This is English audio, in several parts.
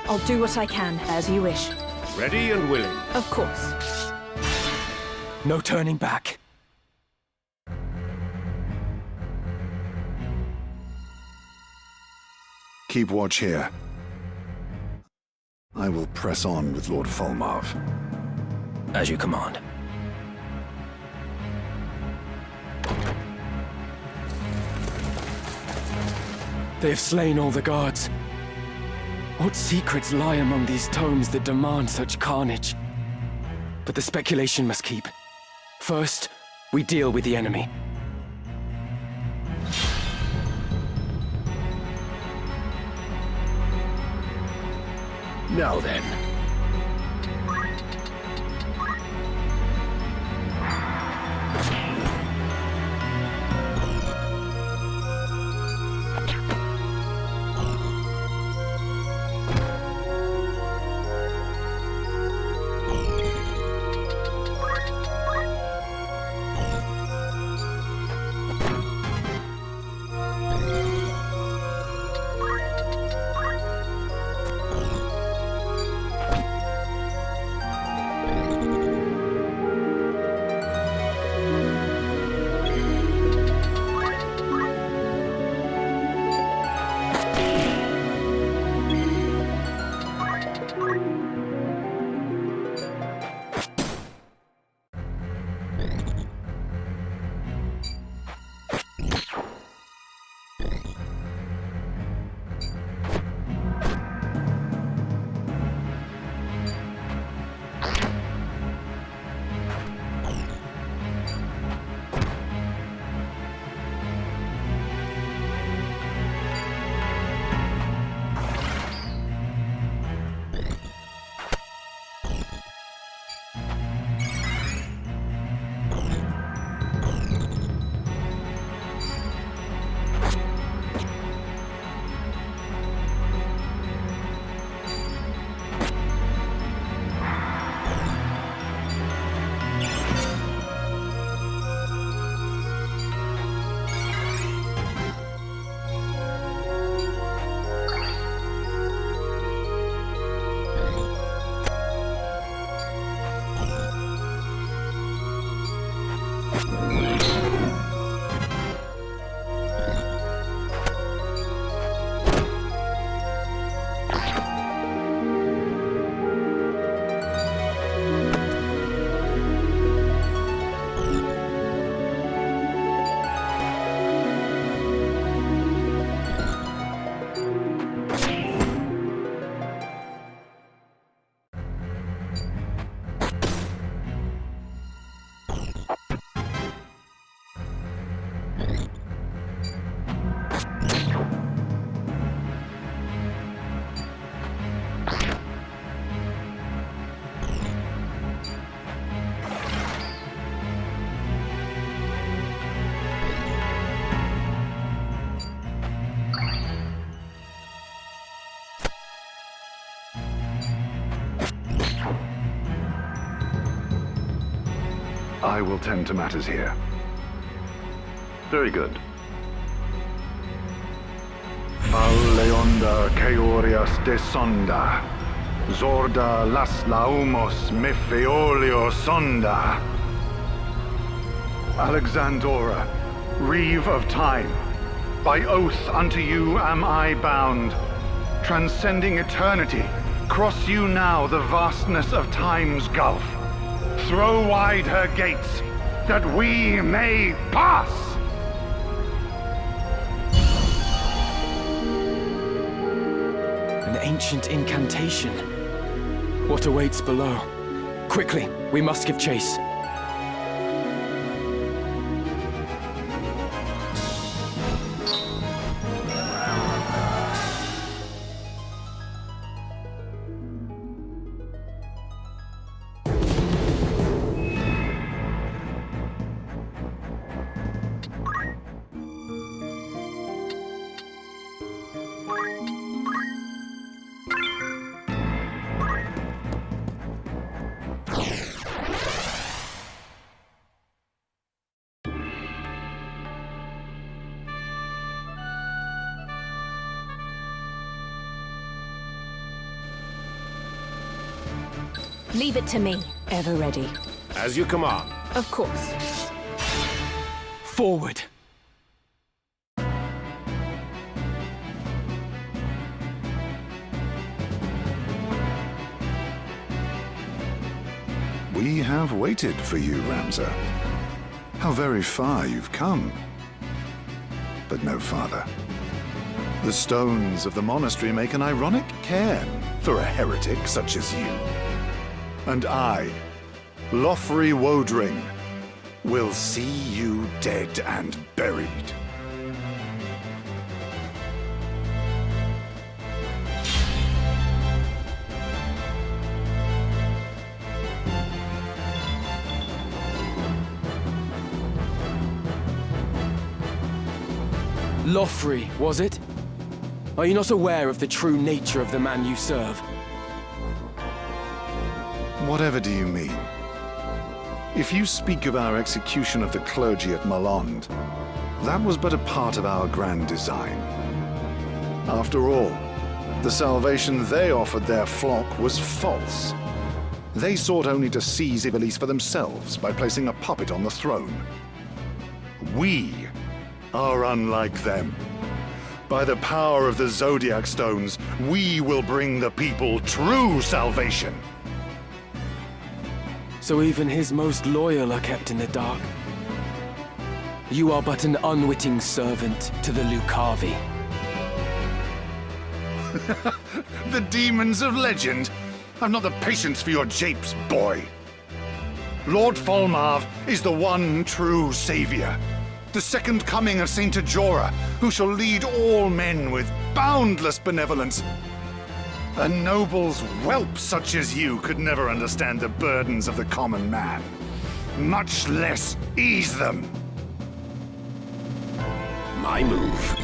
I'll do what I can, as you wish. Ready and willing. Of course. No turning back. Keep watch here. I will press on with Lord Fulmarv. As you command. They have slain all the guards. What secrets lie among these tomes that demand such carnage? But the speculation must keep. First, we deal with the enemy. Now then. I will tend to matters here. Very good. Leonda Keorias de Sonda, Zorda las laumos mefeolio sonda. Alexandora, Reeve of Time, by oath unto you am I bound. Transcending eternity, cross you now the vastness of time's gulf. Throw wide her gates, that we may pass! An ancient incantation. What awaits below? Quickly, we must give chase. Leave it to me. Ever ready. As you command. Of course. Forward! We have waited for you, Ramza. How very far you've come. But no farther. The stones of the monastery make an ironic cairn for a heretic such as you. And I, Lothri Wodring, will see you dead and buried. Lothri, was it? Are you not aware of the true nature of the man you serve? Whatever do you mean? If you speak of our execution of the clergy at Murond, that was but a part of our grand design. After all, the salvation they offered their flock was false. They sought only to seize Ivalice for themselves by placing a puppet on the throne. We are unlike them. By the power of the Zodiac Stones, we will bring the people true salvation. So even his most loyal are kept in the dark. You are but an unwitting servant to the Lucavi. The demons of legend? I've not the patience for your japes, boy. Lord Folmarv is the one true savior. The second coming of Saint Ajora, who shall lead all men with boundless benevolence. A noble's whelp such as you could never understand the burdens of the common man, much less ease them. My move.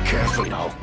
Careful now.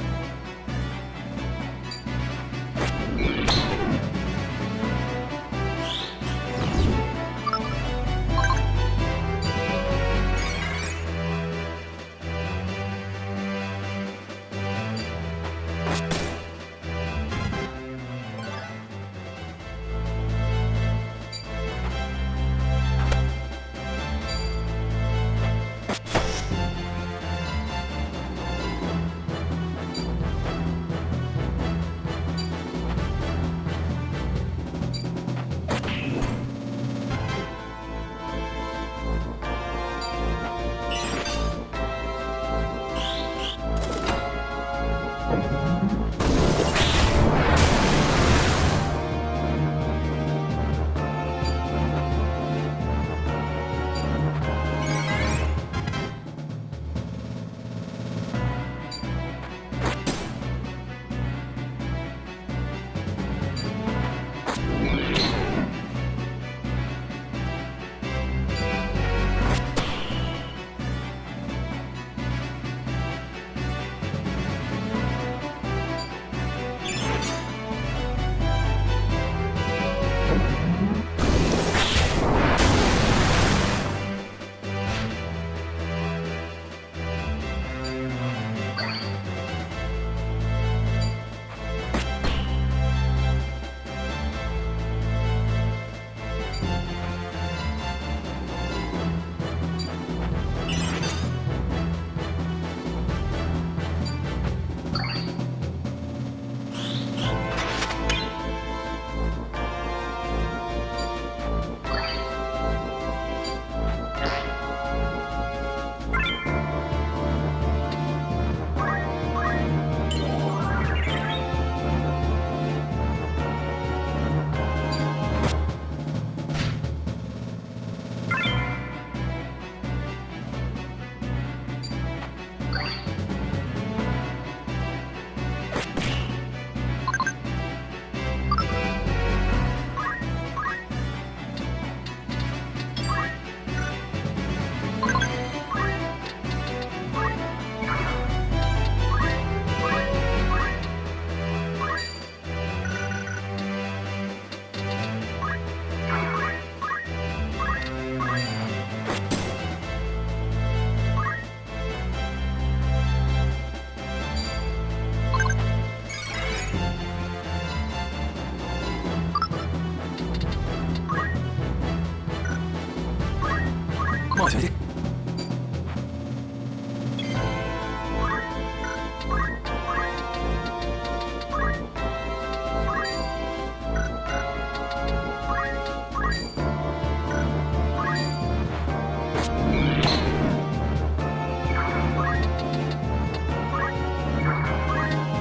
started.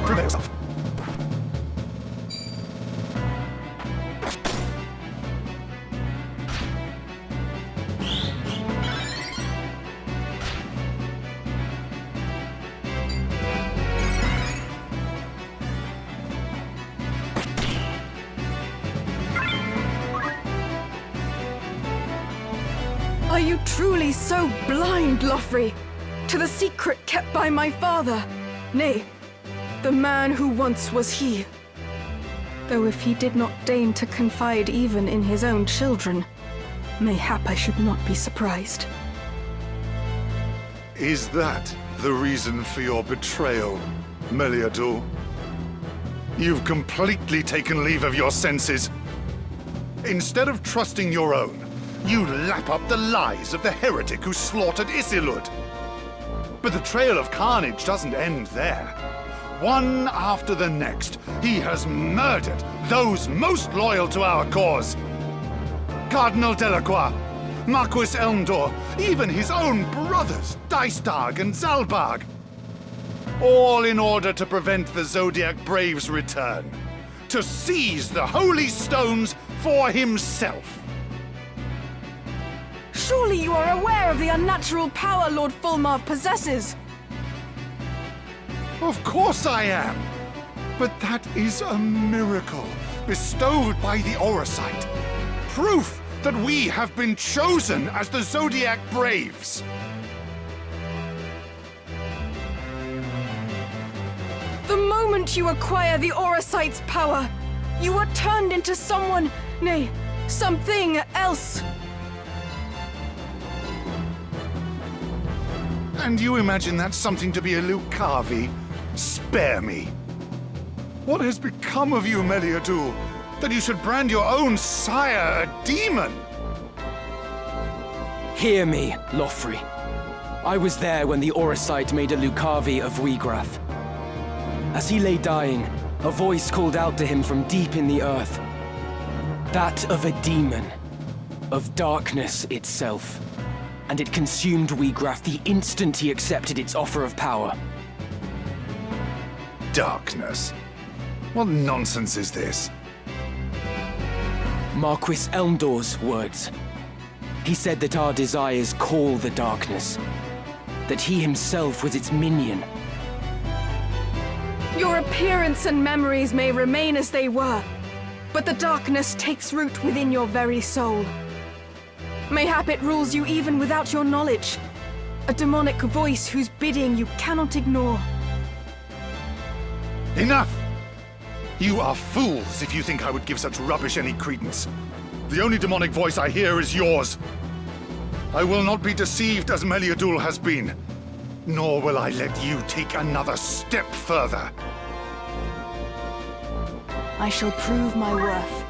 Prepare yourself. Are you truly so blind, Lothry, to the secret kept by my father? Nay, the man who once was he. Though if he did not deign to confide even in his own children, mayhap I should not be surprised. Is that the reason for your betrayal, Meliadul? You've completely taken leave of your senses. Instead of trusting your own, you lap up the lies of the heretic who slaughtered Isilud. But the trail of carnage doesn't end there. One after the next, he has murdered those most loyal to our cause. Cardinal Delacroix, Marquis Elmdor, even his own brothers, Dystarg and Zalbarg. All in order to prevent the Zodiac Brave's return, to seize the holy stones for himself. Surely you are aware of the unnatural power Lord Fulmarv possesses. Of course I am. But that is a miracle bestowed by the Orosite. Proof that we have been chosen as the Zodiac Braves. The moment you acquire the Orosite's power, you are turned into someone, nay, something else. And you imagine that's something to be a Lucavi? Spare me. What has become of you, Meliadul, that you should brand your own sire a demon? Hear me, Lothry. I was there when the Orosite made a Lucavi of Weegrath. As he lay dying, a voice called out to him from deep in the earth. That of a demon, of darkness itself. And it consumed Weegrath the instant he accepted its offer of power. Darkness? What nonsense is this? Marquis Elmdor's words. He said that our desires call the darkness. That he himself was its minion. Your appearance and memories may remain as they were, but the darkness takes root within your very soul. Mayhap it rules you even without your knowledge. A demonic voice whose bidding you cannot ignore. Enough! You are fools if you think I would give such rubbish any credence. The only demonic voice I hear is yours. I will not be deceived as Meliadul has been, nor will I let you take another step further. I shall prove my worth.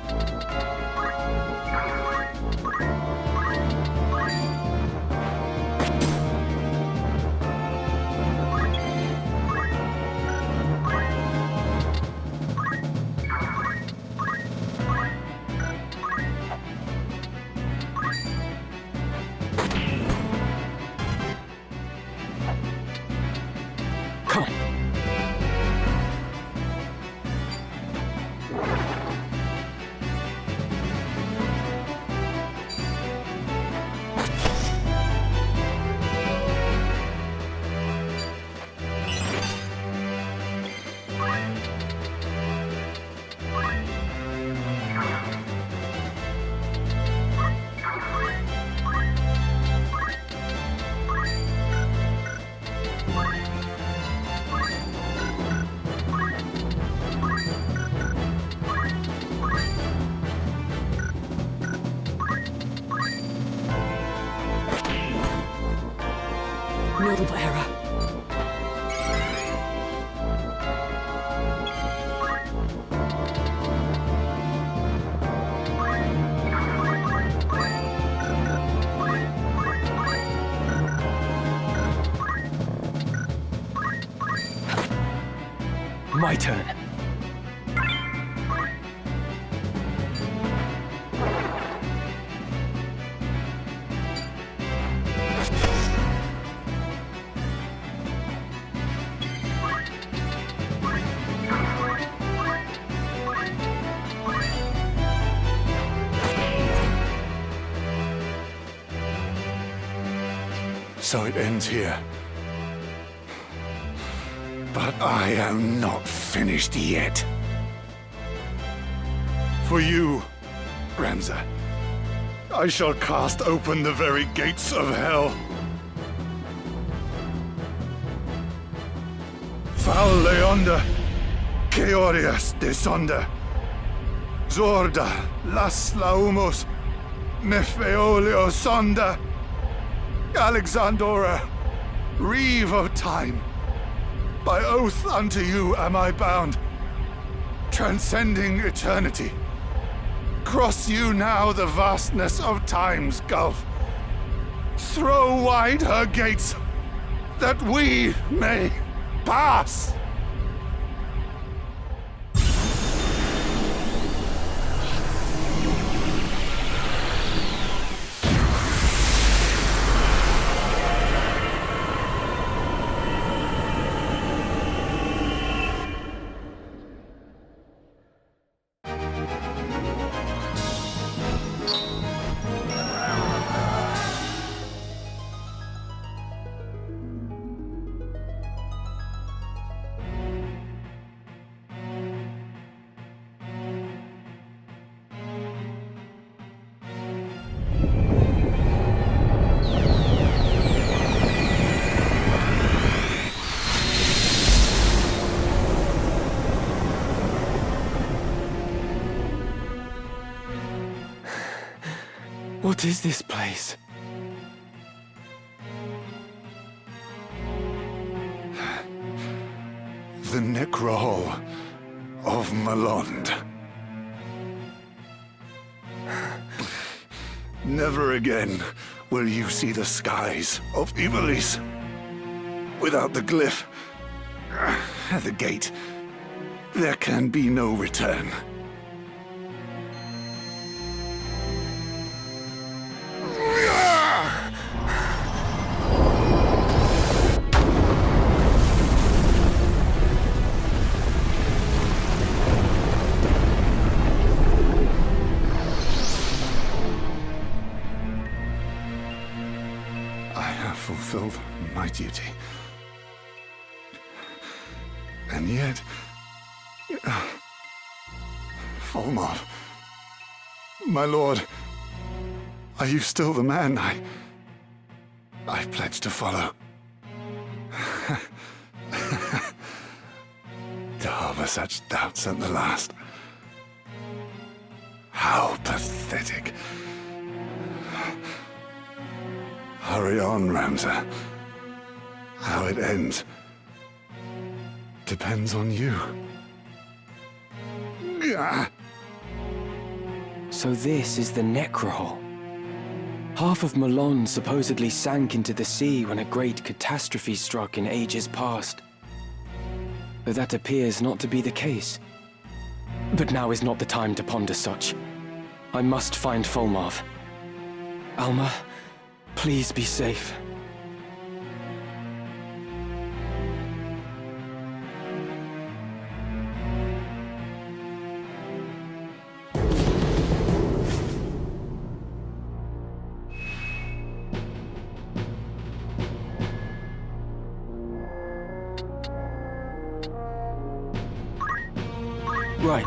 my turn. So it ends here. But I am not finished yet. For you, Ramza, I shall cast open the very gates of hell. Val Leonda, Keorias desonda, Zorda, las laumos, Nefeolio sonda, Alexandora, Reeve of Time, by oath unto you am I bound, transcending eternity. Cross you now the vastness of time's gulf. Throw wide her gates, that we may pass. What is this place? The Necrohall of Murond. Never again will you see the skies of Ivalice. Without the glyph, at the gate, there can be no return. Fulfilled my duty. And yet... Volmov, my lord, are you still the man I pledged to follow? To harbor such doubts at the last. How pathetic. Hurry on, Ramza. How it ends depends on you. So this is the Necrohall. Half of Murond supposedly sank into the sea when a great catastrophe struck in ages past. Though that appears not to be the case. But now is not the time to ponder such. I must find Volmov. Alma, please be safe. Right.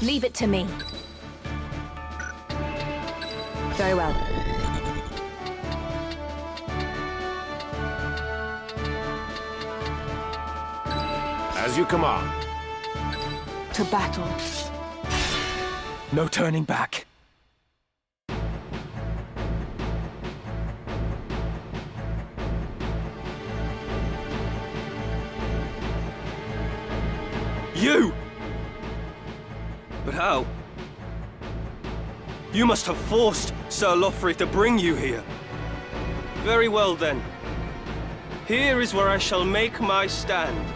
Leave it to me. Very well. As you command. To battle. No turning back. You! But how? You must have forced Sir Lothric to bring you here. Very well then. Here is where I shall make my stand.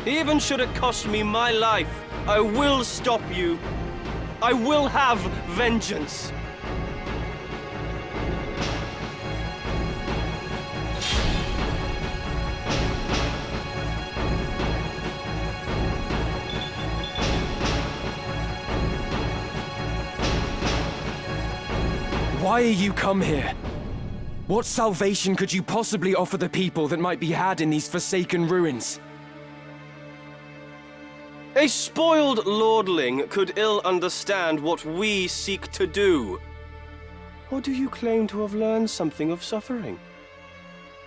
Even should it cost me my life, I will stop you. I will have vengeance. Why are you come here? What salvation could you possibly offer the people that might be had in these forsaken ruins? A spoiled lordling could ill understand what we seek to do. Or do you claim to have learned something of suffering?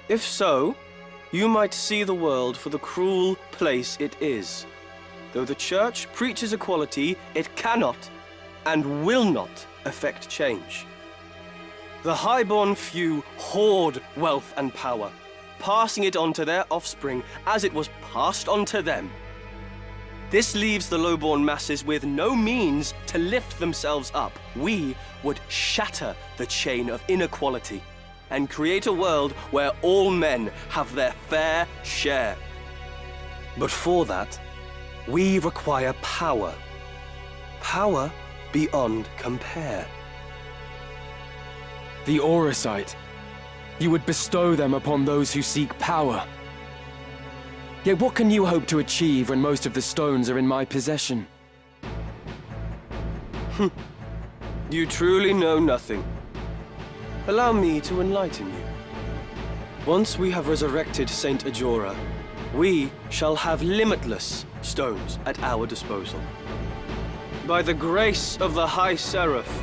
If so, you might see the world for the cruel place it is. Though the Church preaches equality, it cannot and will not effect change. The highborn few hoard wealth and power, passing it on to their offspring as it was passed on to them. This leaves the lowborn masses with no means to lift themselves up. We would shatter the chain of inequality and create a world where all men have their fair share. But for that, we require power. Power beyond compare. The Auracite. You would bestow them upon those who seek power. Yet what can you hope to achieve when most of the stones are in my possession? You truly know nothing. Allow me to enlighten you. Once we have resurrected Saint Ajora, we shall have limitless stones at our disposal. By the grace of the High Seraph,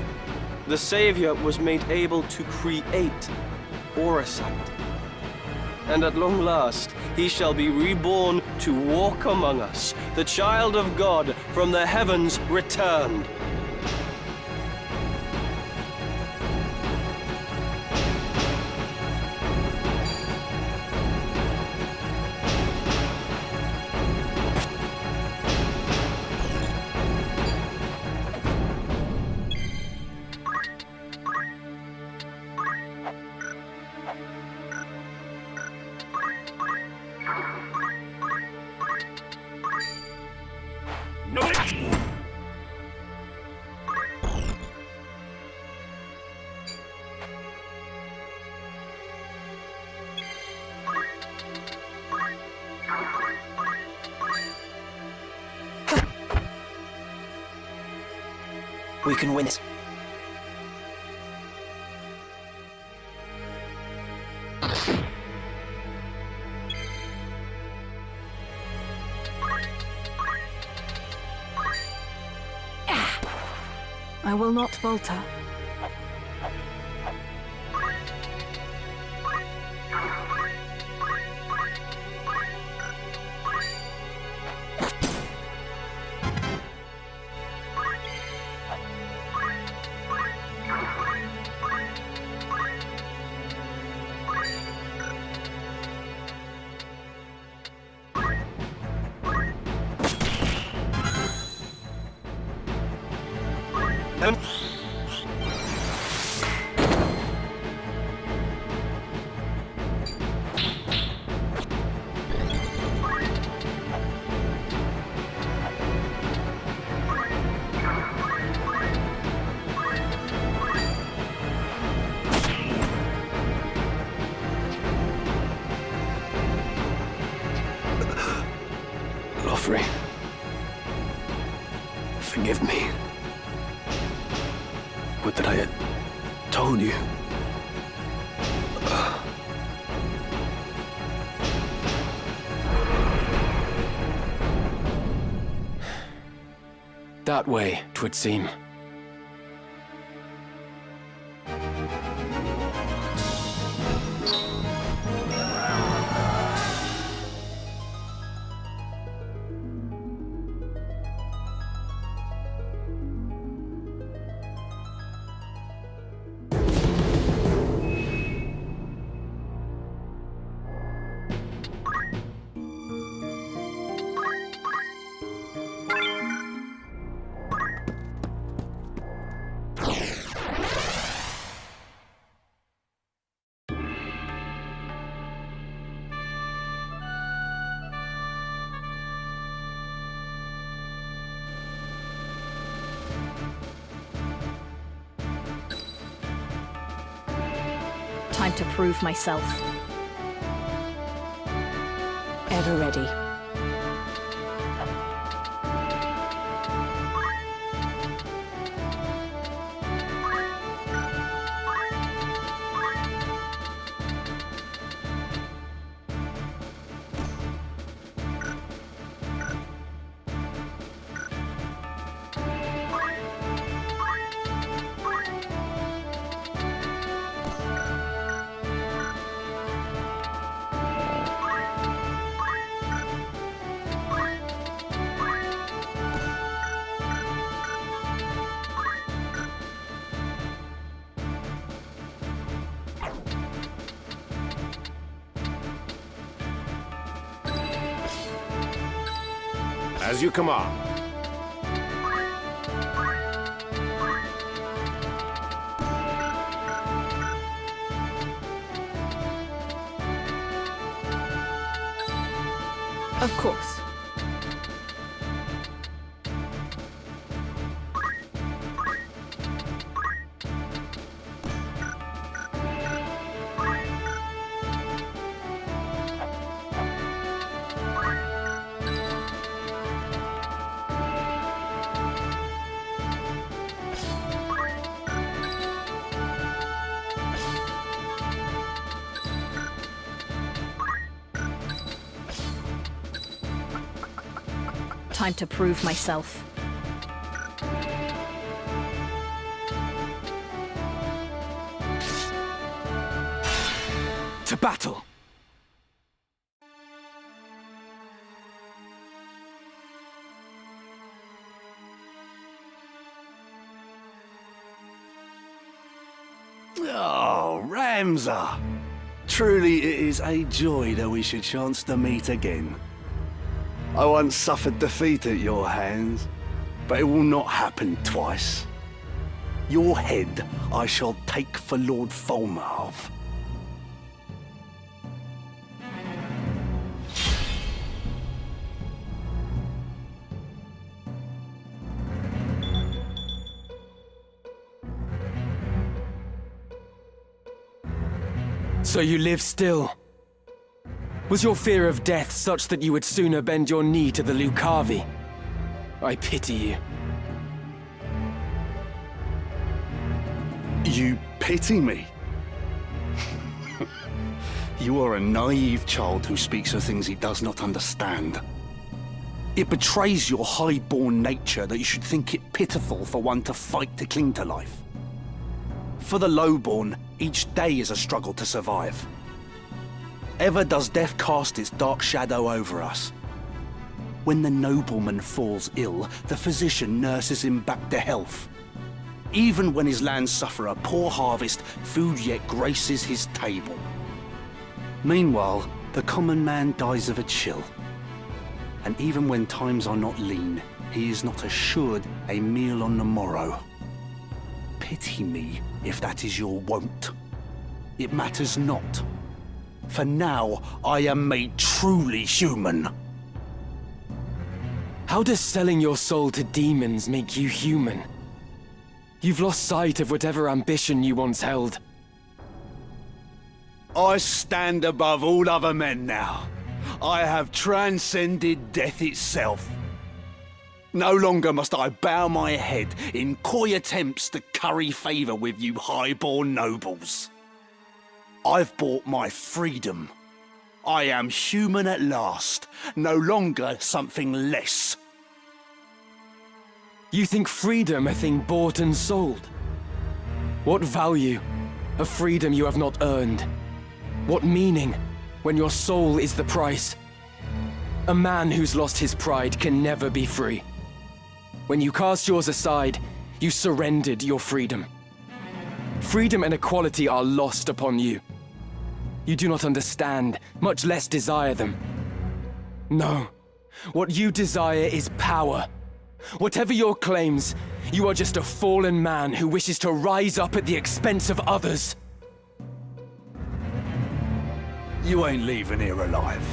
the Savior was made able to create Auracite. And at long last, he shall be reborn to walk among us, the child of God from the heavens returned. We can win it. I will not falter. Lothric, forgive me. Would that I had told you. That way, 'twould seem. Time to prove myself. Ever ready. As you command. Of course. Time to prove myself. To battle! Oh, Ramza! Truly it is a joy that we should chance to meet again. I once suffered defeat at your hands, but it will not happen twice. Your head I shall take for Lord Folmarv. So you live still? Was your fear of death such that you would sooner bend your knee to the Lucavi? I pity you. You pity me? You are a naive child who speaks of things he does not understand. It betrays your high-born nature that you should think it pitiful for one to fight to cling to life. For the lowborn, each day is a struggle to survive. Ever does death cast its dark shadow over us. When the nobleman falls ill, the physician nurses him back to health. Even when his lands suffer a poor harvest, food yet graces his table. Meanwhile, the common man dies of a chill. And even when times are not lean, he is not assured a meal on the morrow. Pity me if that is your wont. It matters not. For now, I am made truly human. How does selling your soul to demons make you human? You've lost sight of whatever ambition you once held. I stand above all other men now. I have transcended death itself. No longer must I bow my head in coy attempts to curry favour with you high-born nobles. I've bought my freedom. I am human at last, no longer something less. You think freedom a thing bought and sold? What value a freedom you have not earned? What meaning when your soul is the price? A man who's lost his pride can never be free. When you cast yours aside, you surrendered your freedom. Freedom and equality are lost upon you. You do not understand, much less desire them. No, what you desire is power. Whatever your claims, you are just a fallen man who wishes to rise up at the expense of others. You ain't leaving here alive.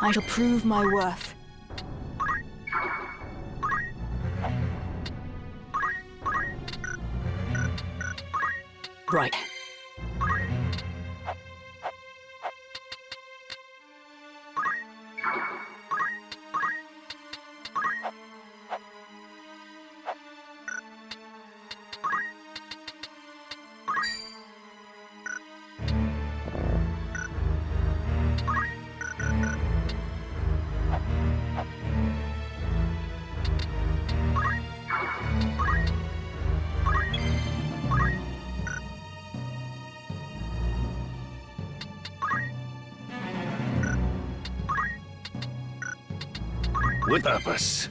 I shall prove my worth. Right. With purpose.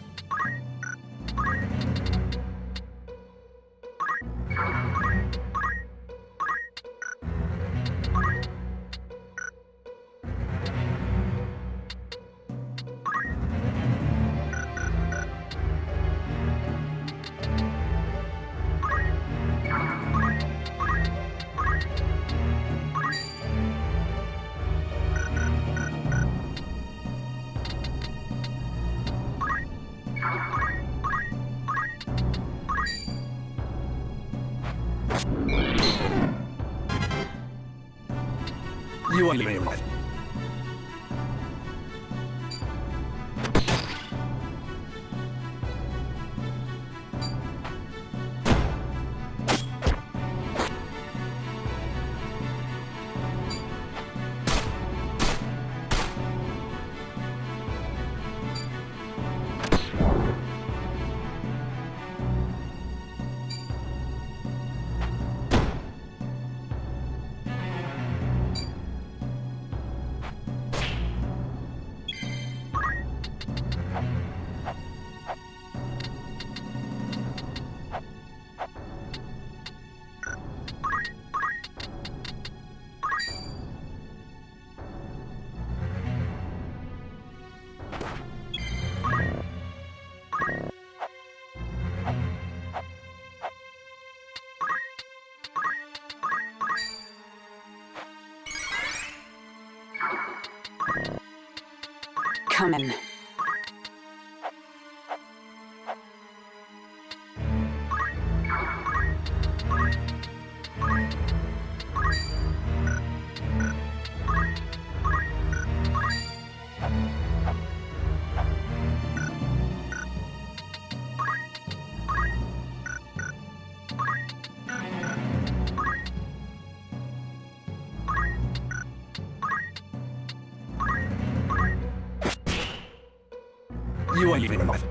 You ain't leaving here alive. Come in. You ain't leaving alive.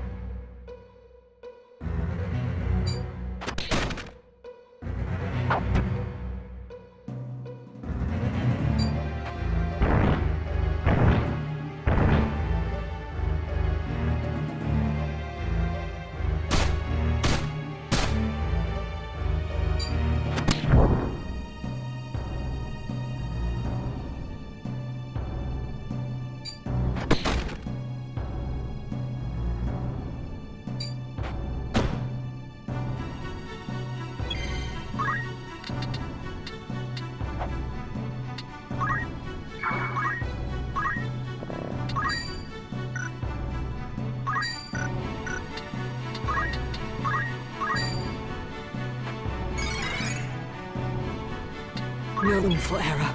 No room for error.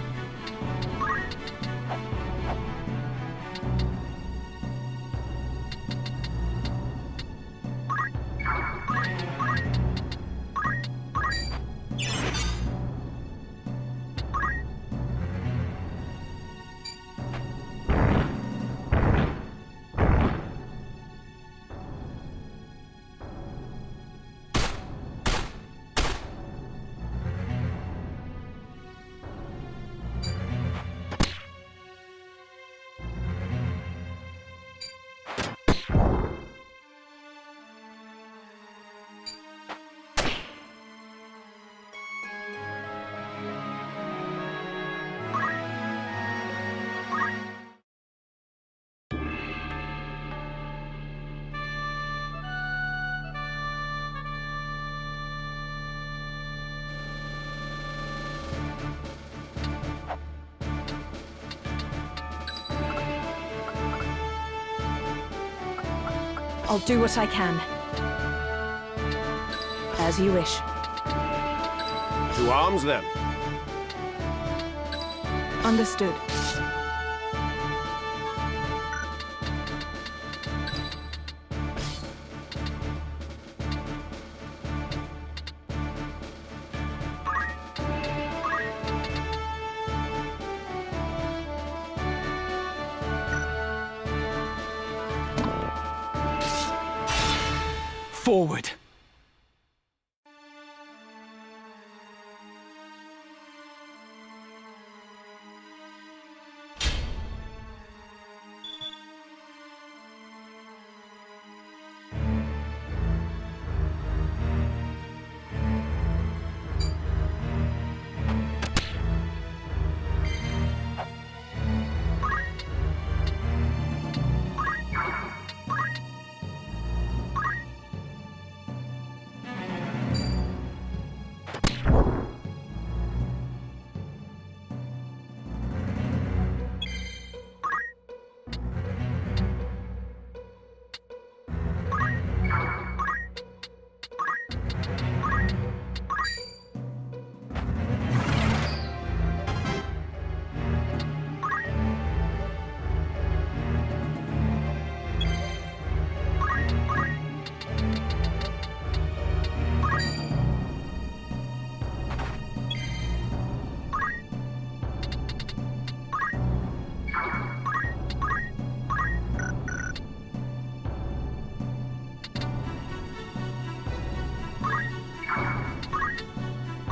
I'll do what I can. As you wish. To arms, then. Understood. Forward!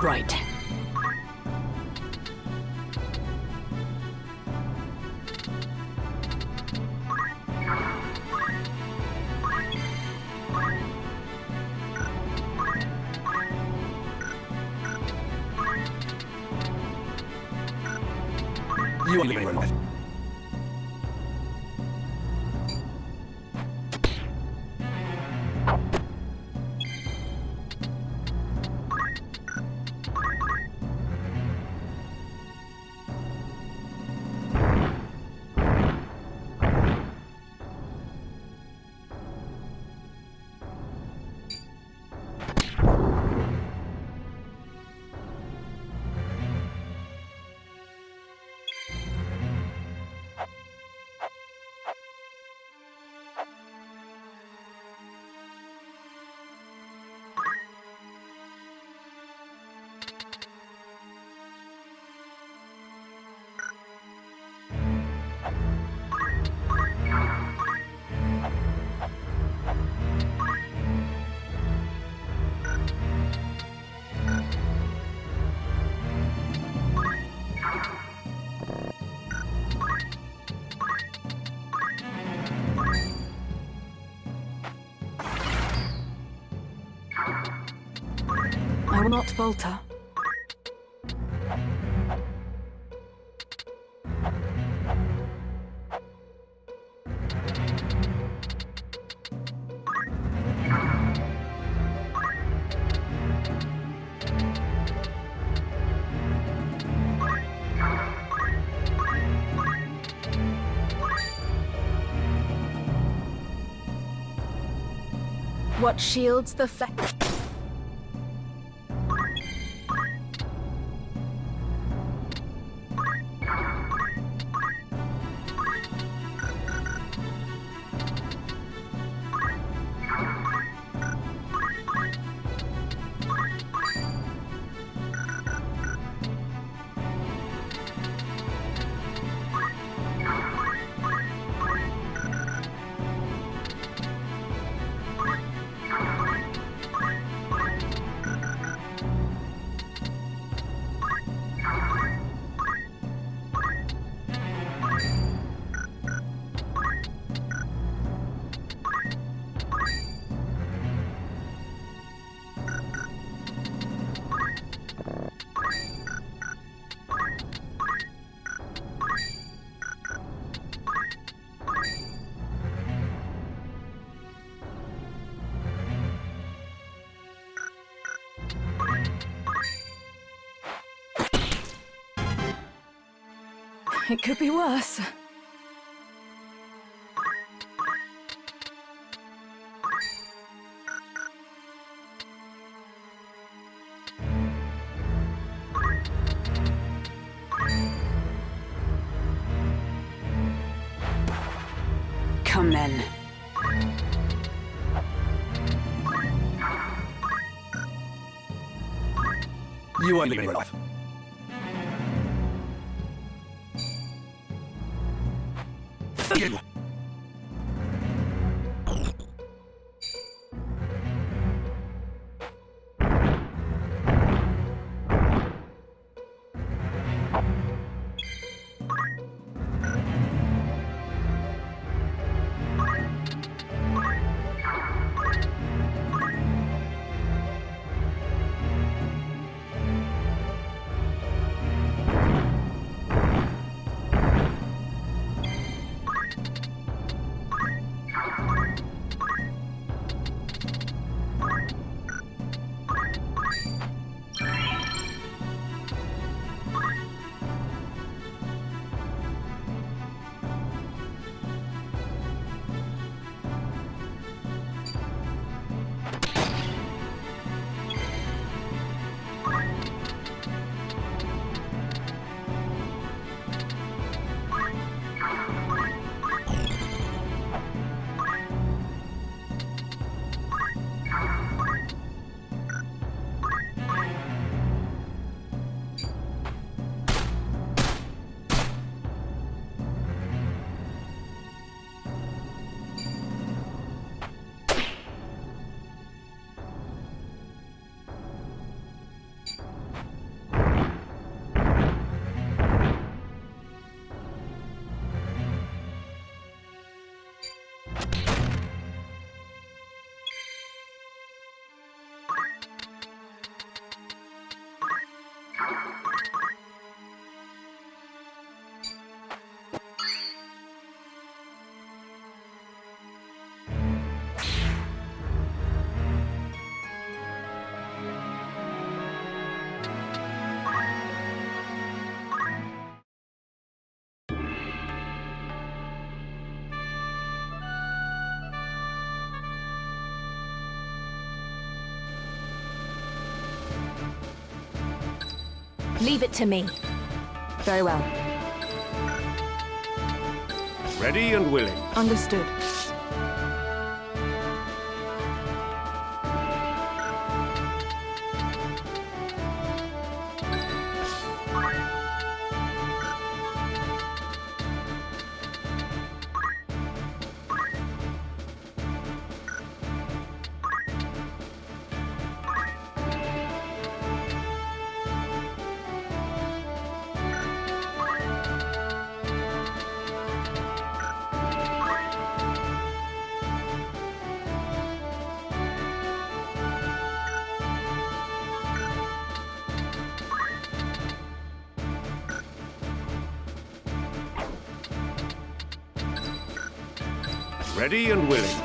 Right. You are living with. I will not falter. What shields the It could be worse. Come then. You won't live your life. You. Leave it to me. Very well. Ready and willing. Understood. Ready and willing.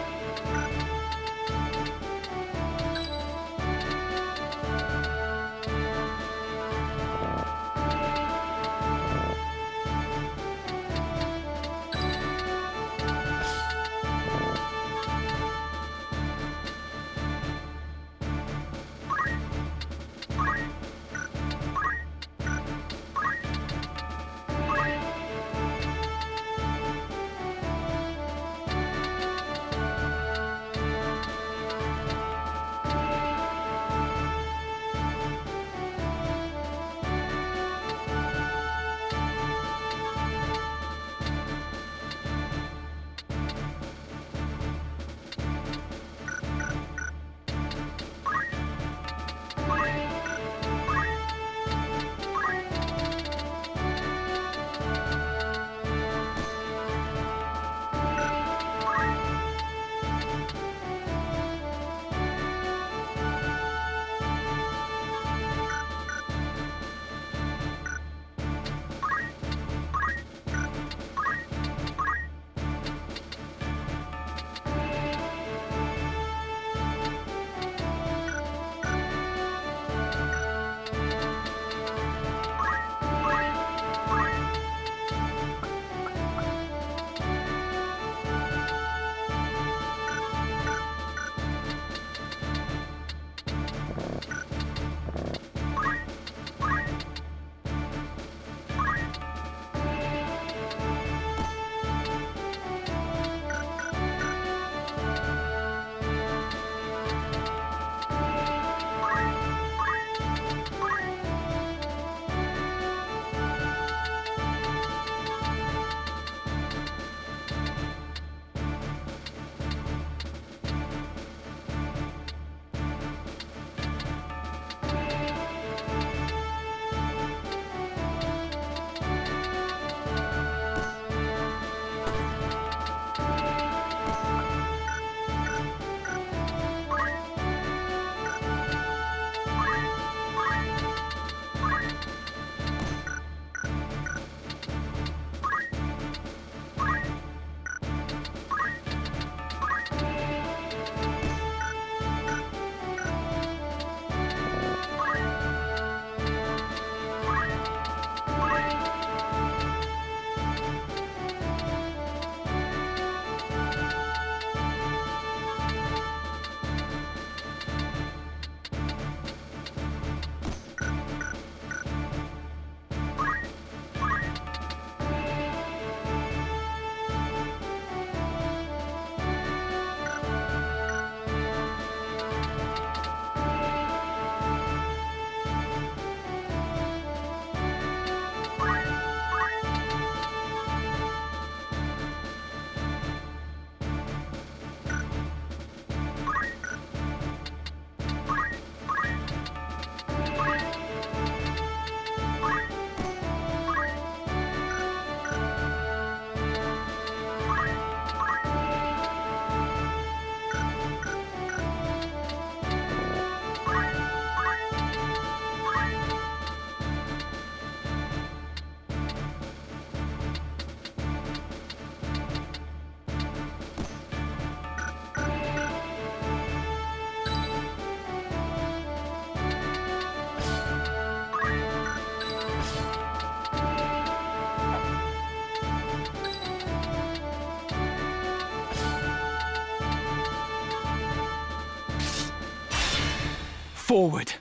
Forward!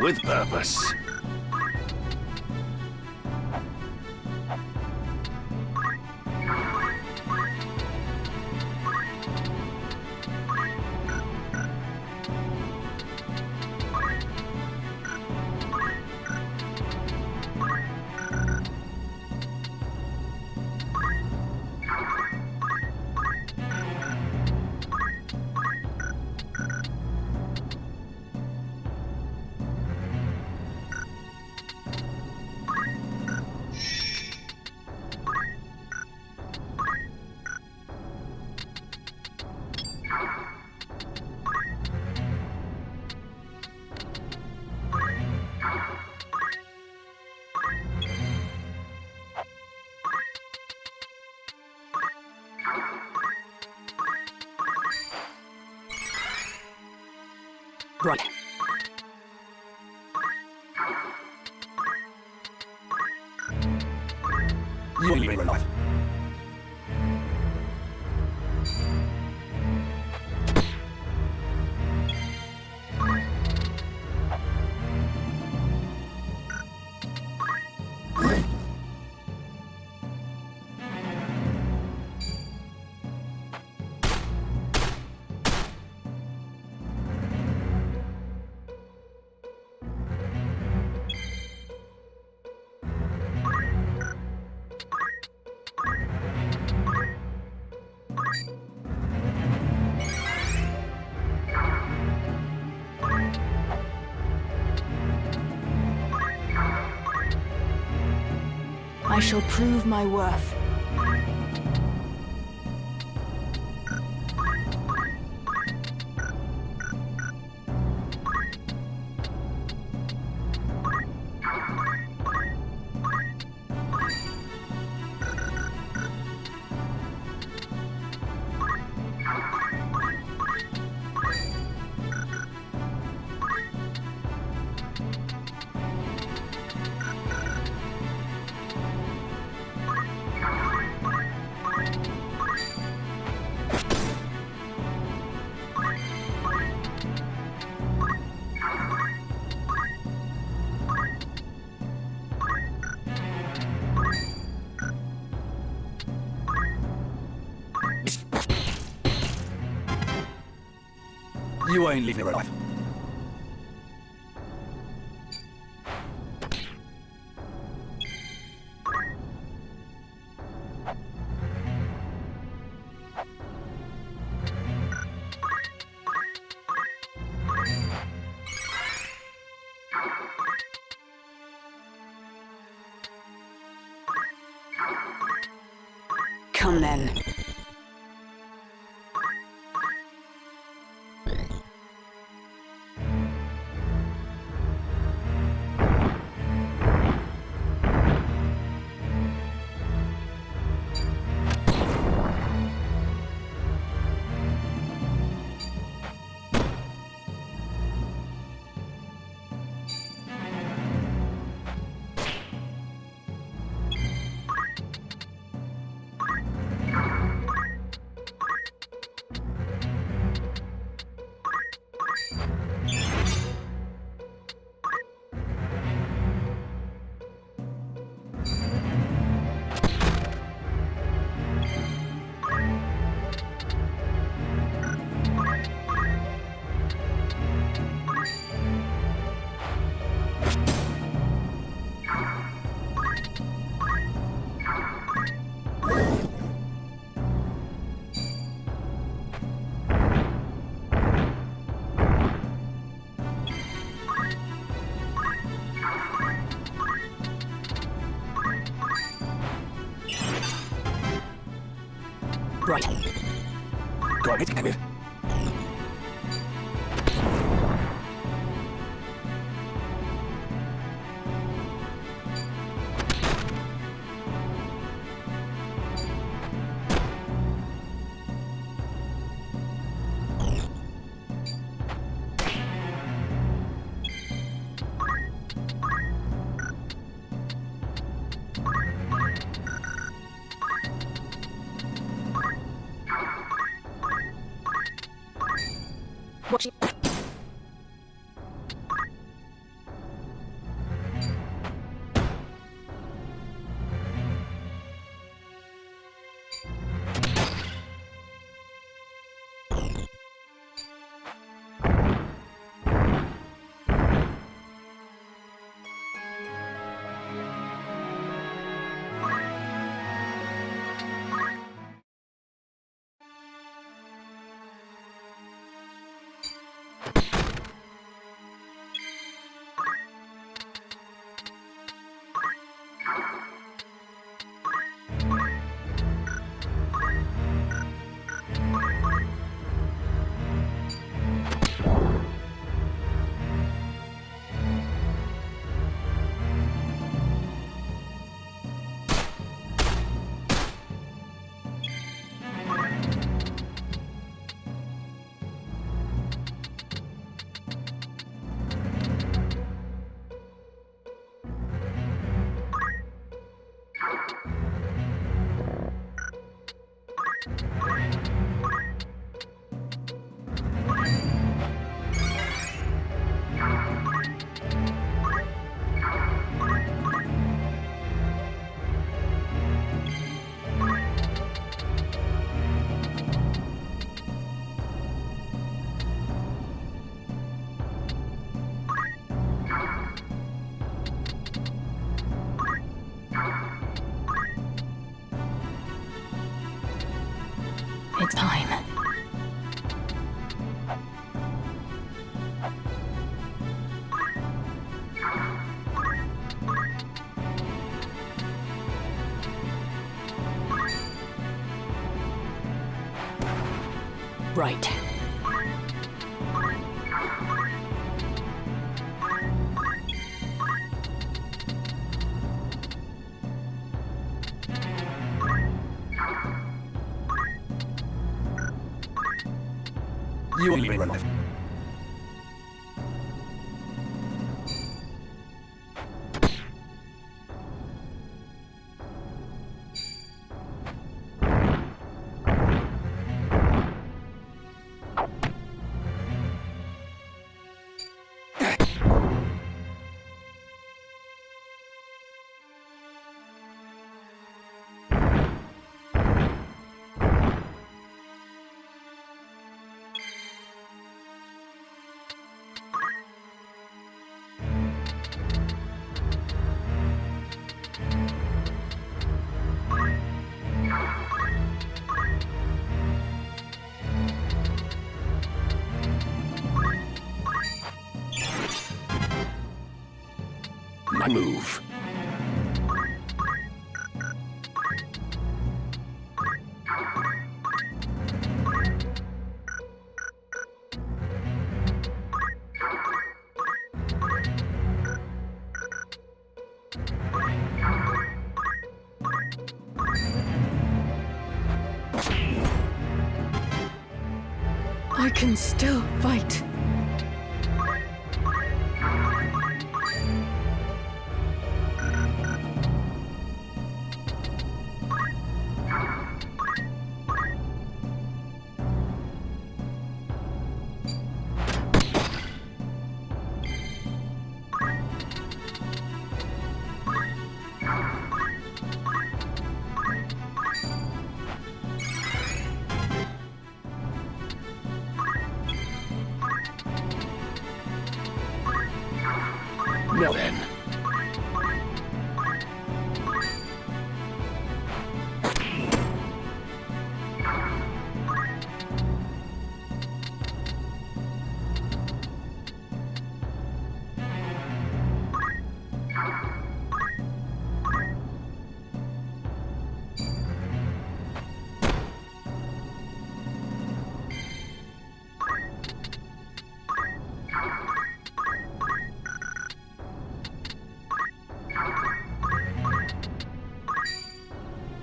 With purpose. Right. You ain't living life. I shall prove my worth. You ain't living life. Come then. Right. Go on, get with. Watch it. It's time. Right. You only run life. My move. I can still fight. Now then.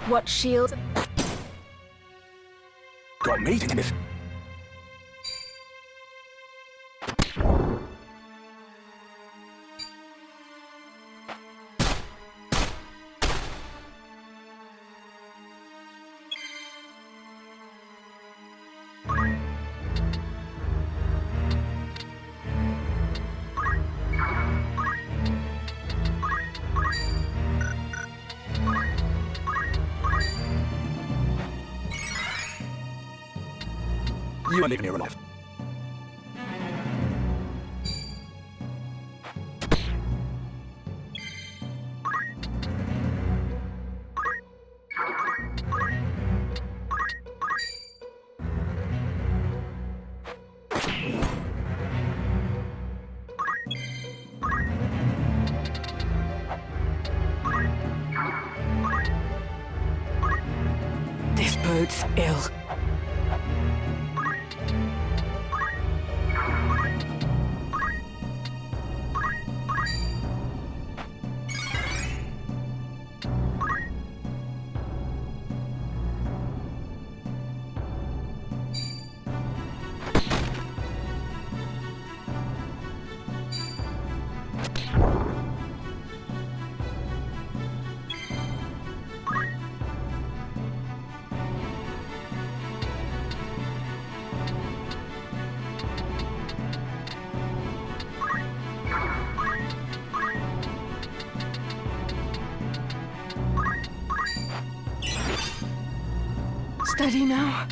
What shields? Got me, Timothy. You are leaving here alive. This bodes ill. Steady now.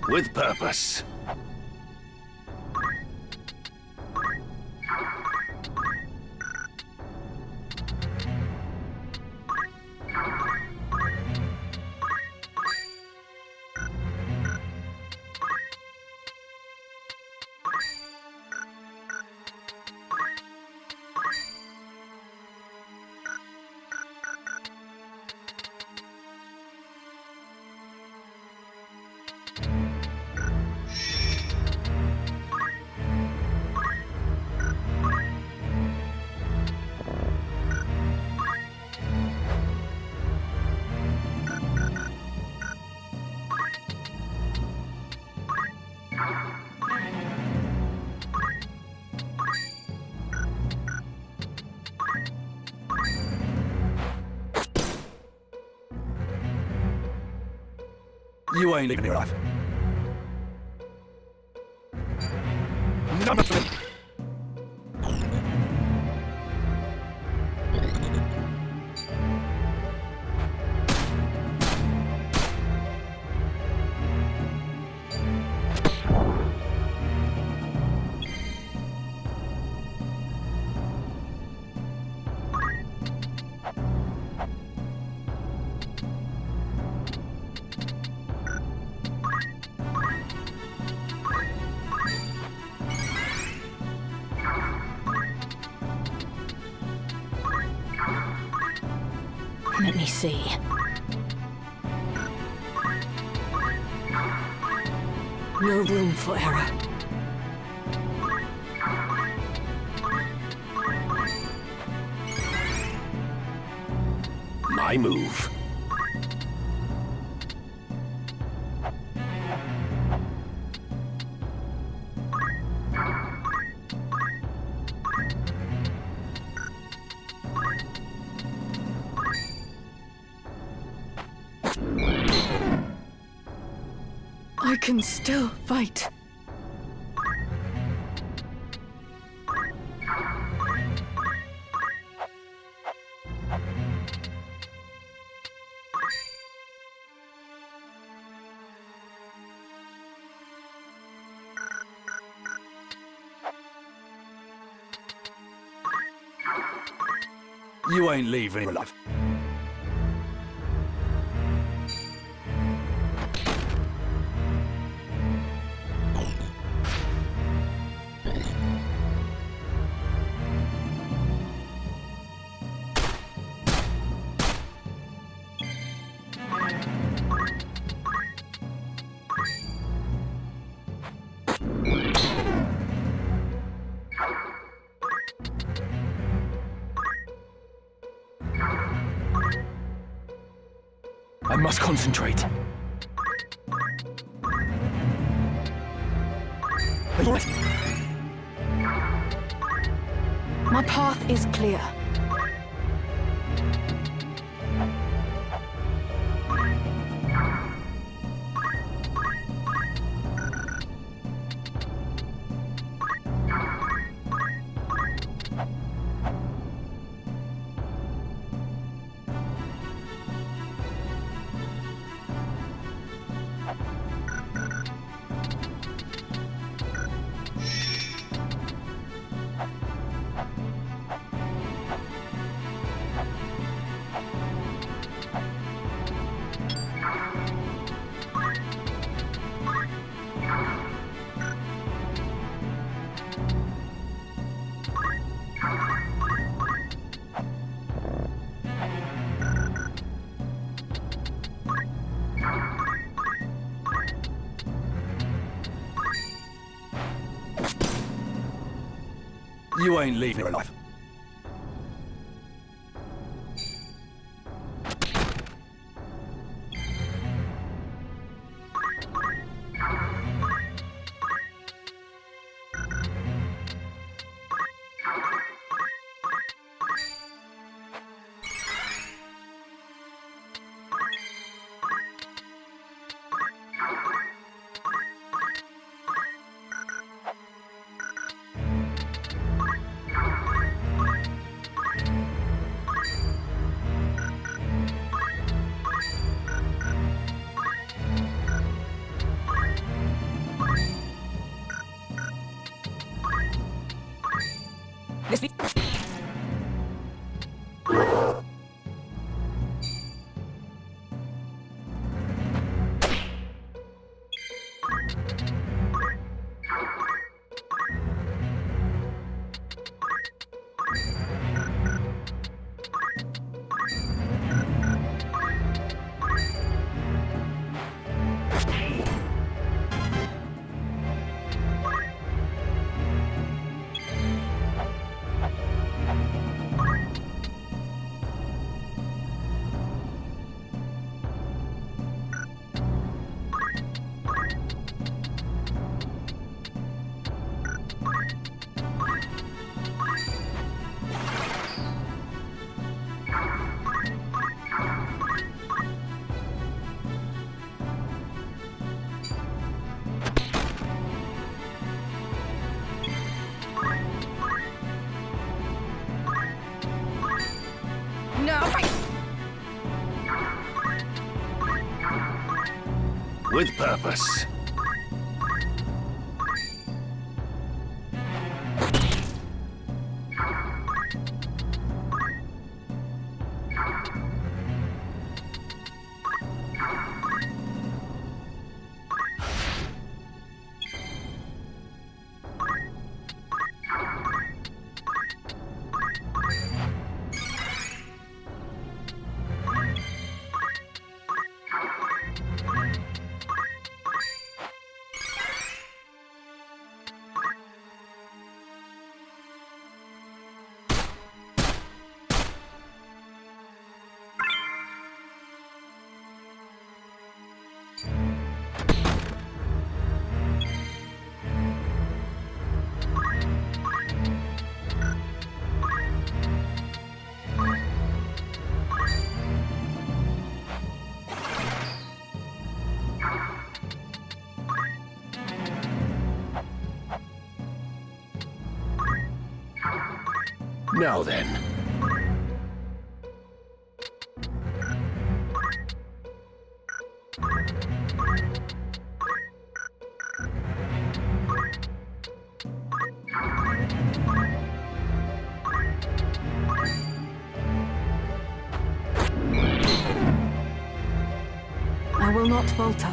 With purpose. You ain't leaving here alive. None of them. Let me see. No room for error. My move. I can still fight. You ain't leaving here alive. I must concentrate. My path is clear. You ain't leaving her alive. With purpose. Now then. I will not falter.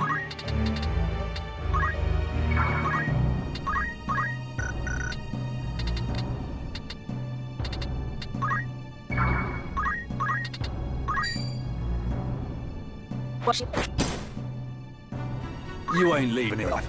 You ain't leaving her alive.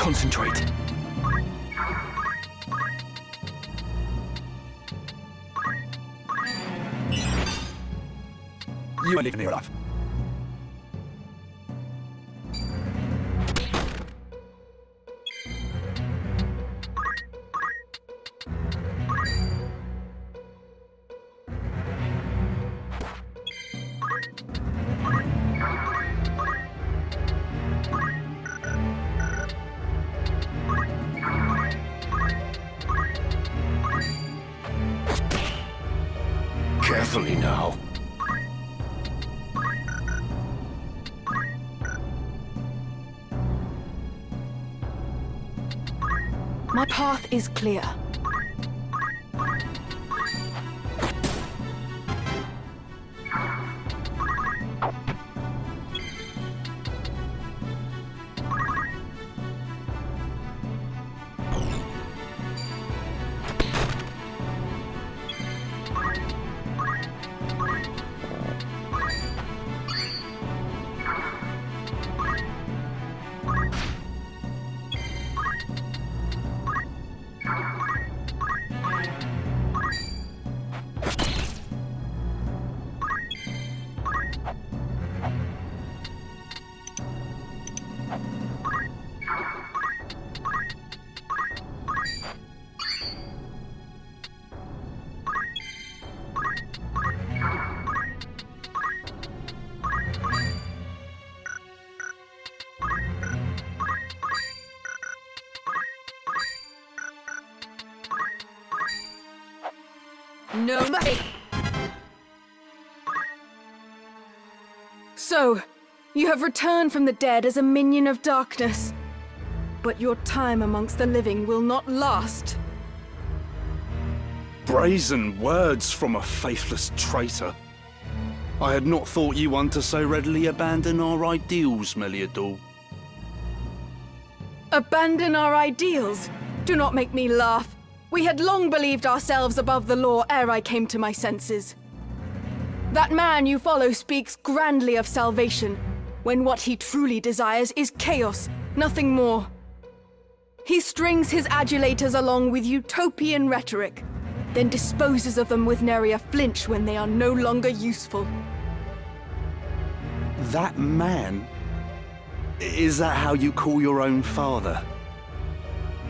Concentrate. You ain't living here alive. Carefully now. My path is clear. No mercy! So, you have returned from the dead as a minion of darkness. But your time amongst the living will not last. Brazen words from a faithless traitor. I had not thought you one to so readily abandon our ideals, Meliador. Abandon our ideals? Do not make me laugh. We had long believed ourselves above the law ere I came to my senses. That man you follow speaks grandly of salvation, when what he truly desires is chaos, nothing more. He strings his adulators along with utopian rhetoric, then disposes of them with nary a flinch when they are no longer useful. That man? Is that how you call your own father?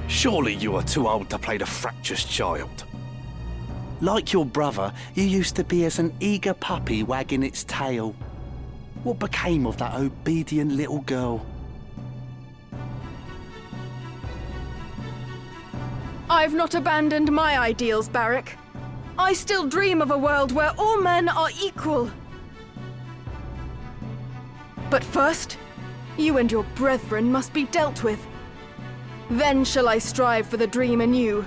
Surely you are too old to play the fractious child. Like your brother, you used to be as an eager puppy wagging its tail. What became of that obedient little girl? I've not abandoned my ideals, Barrack. I still dream of a world where all men are equal. But first, you and your brethren must be dealt with. Then shall I strive for the dream anew.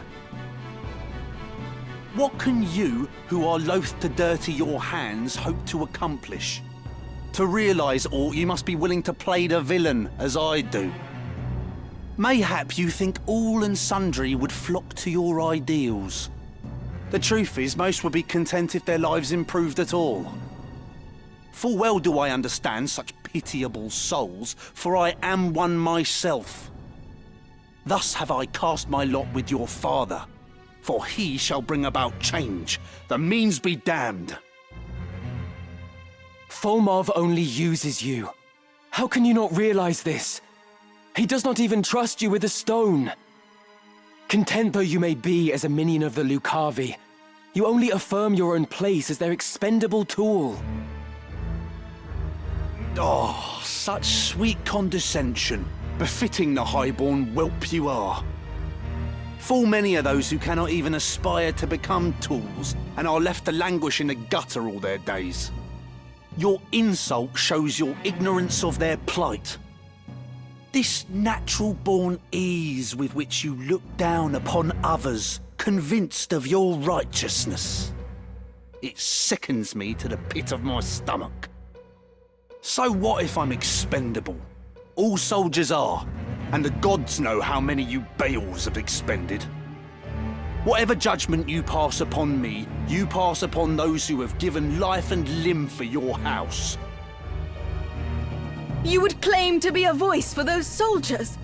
What can you, who are loath to dirty your hands, hope to accomplish? To realise aught, you must be willing to play the villain, as I do. Mayhap you think all and sundry would flock to your ideals. The truth is, most would be content if their lives improved at all. Full well do I understand such pitiable souls, for I am one myself. Thus have I cast my lot with your father, for he shall bring about change. The means be damned. Folmarv only uses you. How can you not realize this? He does not even trust you with a stone. Content though you may be as a minion of the Lucavi, you only affirm your own place as their expendable tool. Oh, such sweet condescension, befitting the highborn whelp you are. Full many are those who cannot even aspire to become tools, and are left to languish in the gutter all their days. Your insult shows your ignorance of their plight. This natural-born ease with which you look down upon others, convinced of your righteousness. It sickens me to the pit of my stomach. So what if I'm expendable? All soldiers are, and the gods know how many you Baals have expended. Whatever judgment you pass upon me, you pass upon those who have given life and limb for your house. You would claim to be a voice for those soldiers?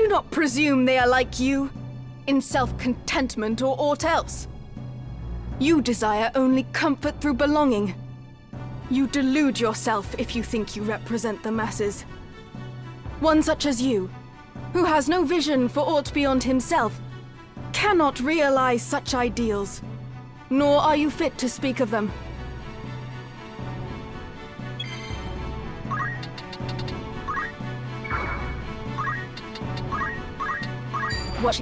Do not presume they are like you, in self-contentment or aught else. You desire only comfort through belonging. You delude yourself if you think you represent the masses. One such as you, who has no vision for aught beyond himself, cannot realize such ideals, nor are you fit to speak of them. What?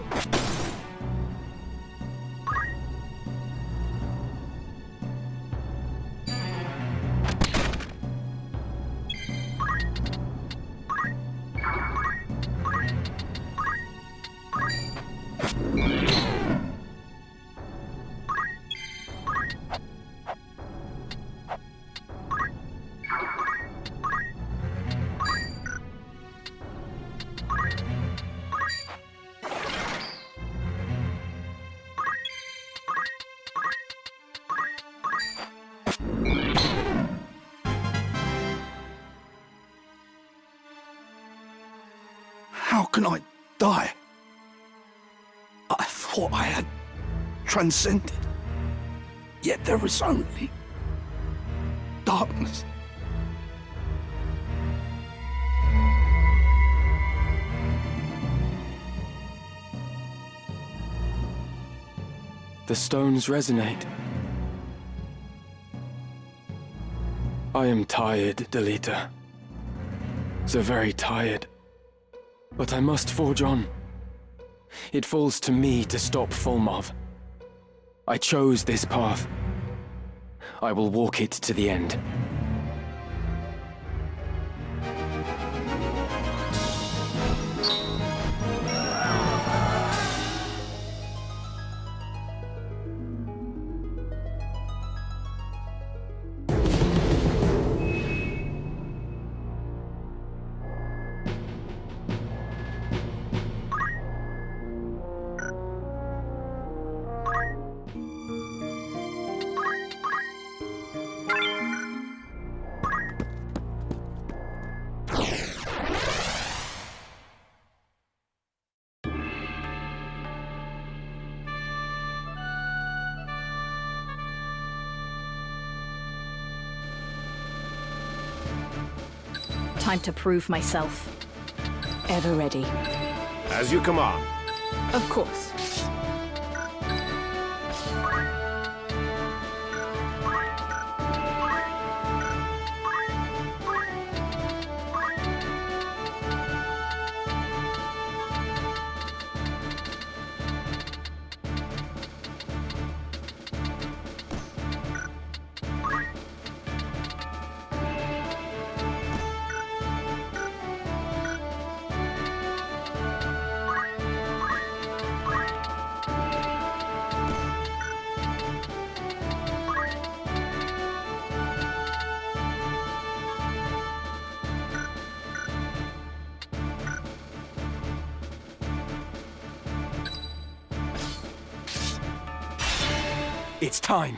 How can I die? I thought I had transcended. Yet there is only darkness. The stones resonate. I am tired, Delita. So very tired. But I must forge on. It falls to me to stop Fulmov. I chose this path. I will walk it to the end. Time to prove myself. Ever ready. As you command. Of course. It's time.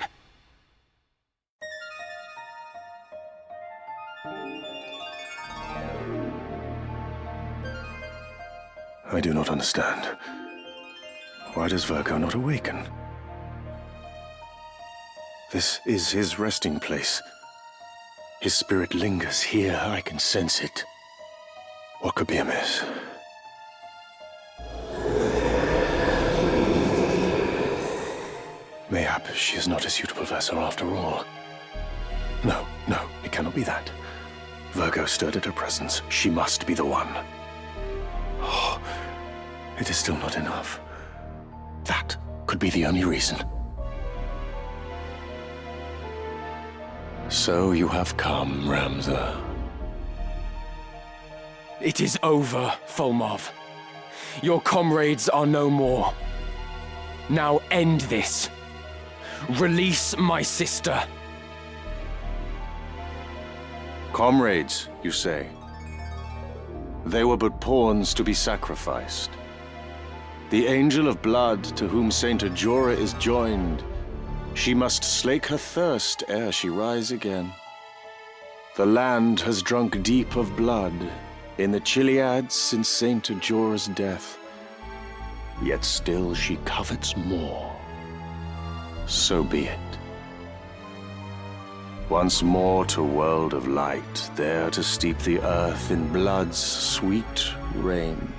I do not understand. Why does Virgo not awaken? This is his resting place. His spirit lingers here. I can sense it. What could be amiss? Mayhap she is not a suitable vessel after all. No, it cannot be that. Virgo stirred at her presence. She must be the one. Oh, it is still not enough. That could be the only reason. So you have come, Ramza. It is over, Fulmov. Your comrades are no more. Now end this. Release my sister. Comrades, you say? They were but pawns to be sacrificed. The Angel of Blood to whom Saint Ajora is joined, she must slake her thirst ere she rise again. The land has drunk deep of blood. in the Chiliad since Saint Ajora's death. Yet still she covets more. So be it. Once more to world of light, there to steep the earth in blood's sweet rain.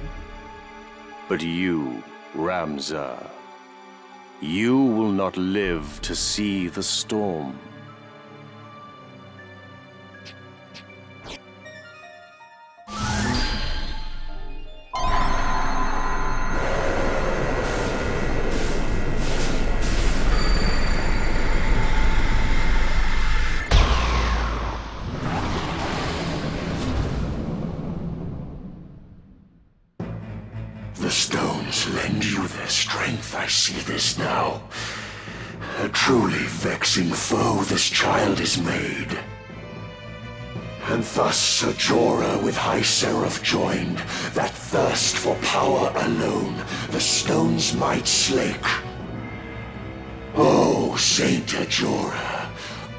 But you, Ramza, you will not live to see the storm. The stones lend you their strength, I see this now. A truly vexing foe this child is made. And thus Ajora with High Seraph joined, that thirst for power alone the stones might slake. O Saint Ajora,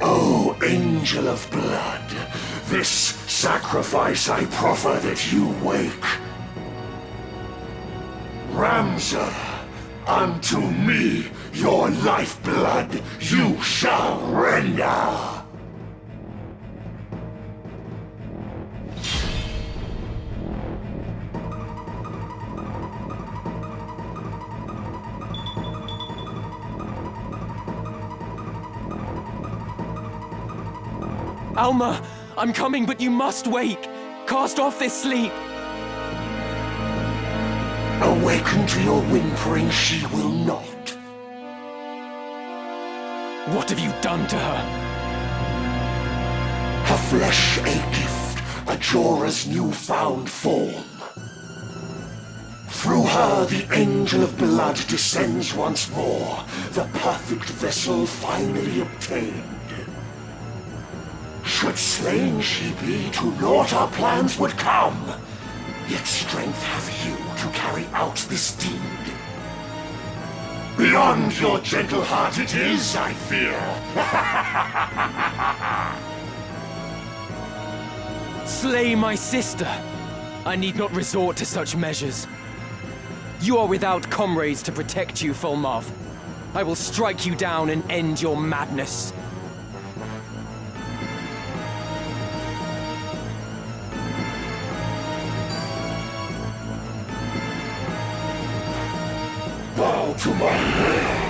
O Angel of Blood, this sacrifice I proffer that you wake. Ramza, unto me your lifeblood you shall render! Alma, I'm coming, but you must wake. Cast off this sleep. Awaken to your whimpering she will not. What have you done to her? Her flesh a gift, Ajora's newfound form. Through her the Angel of Blood descends once more, the perfect vessel finally obtained. Should slain she be, to naught our plans would come. Yet strength have you to carry out this deed. Beyond your gentle heart it is, I fear. Slay my sister. I need not resort to such measures. You are without comrades to protect you, Fulmarth. I will strike you down and end your madness. Bow to my will.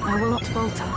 I will not falter.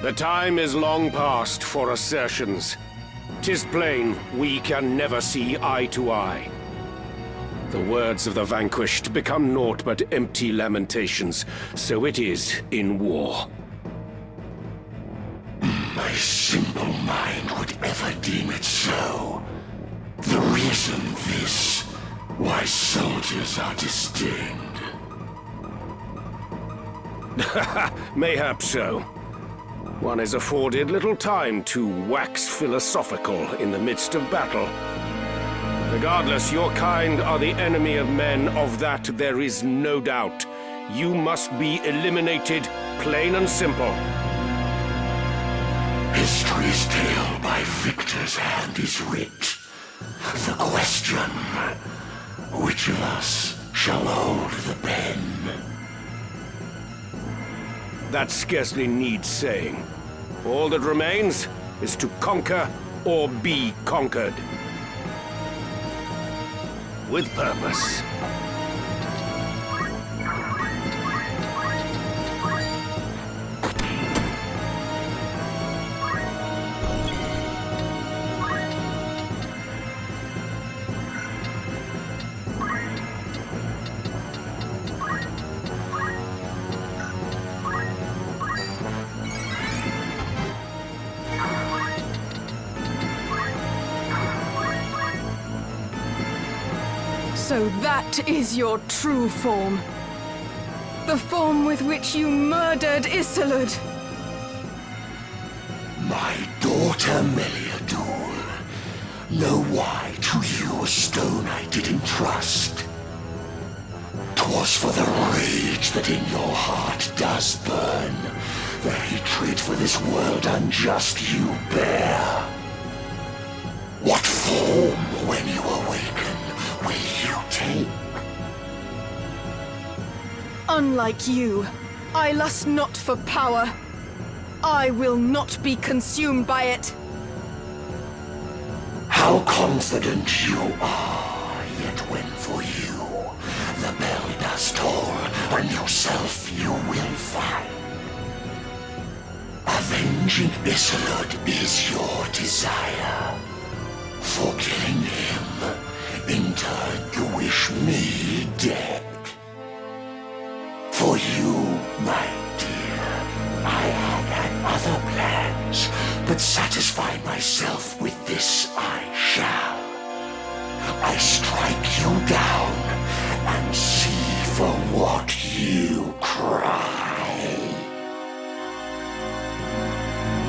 The time is long past for assertions. 'Tis plain we can never see eye to eye. The words of the vanquished become naught but empty lamentations. So it is in war. My simple mind would ever deem it so. The reason this, why soldiers are disdained. Mayhap so. One is afforded little time to wax philosophical in the midst of battle. Regardless, your kind are the enemy of men, of that there is no doubt. You must be eliminated, plain and simple. History's tale by victor's hand is writ. The question, which of us shall hold the pen? That scarcely needs saying. All that remains is to conquer or be conquered. With purpose. So that is your true form. The form with which you murdered Isolde. My daughter Meliadul. Know why to you a stone I did entrust. 'Twas for the rage that in your heart does burn, the hatred for this world unjust you bear. What form, when you awaken, will you take? Unlike you, I lust not for power. I will not be consumed by it. How confident you are, yet when for you the bell does toll, a new self you will find. Avenging Isolde is your desire. For killing him, in turn you wish me dead. For you, my dear, I had other plans, but satisfy myself with this I shall. I strike you down and see for what you cry.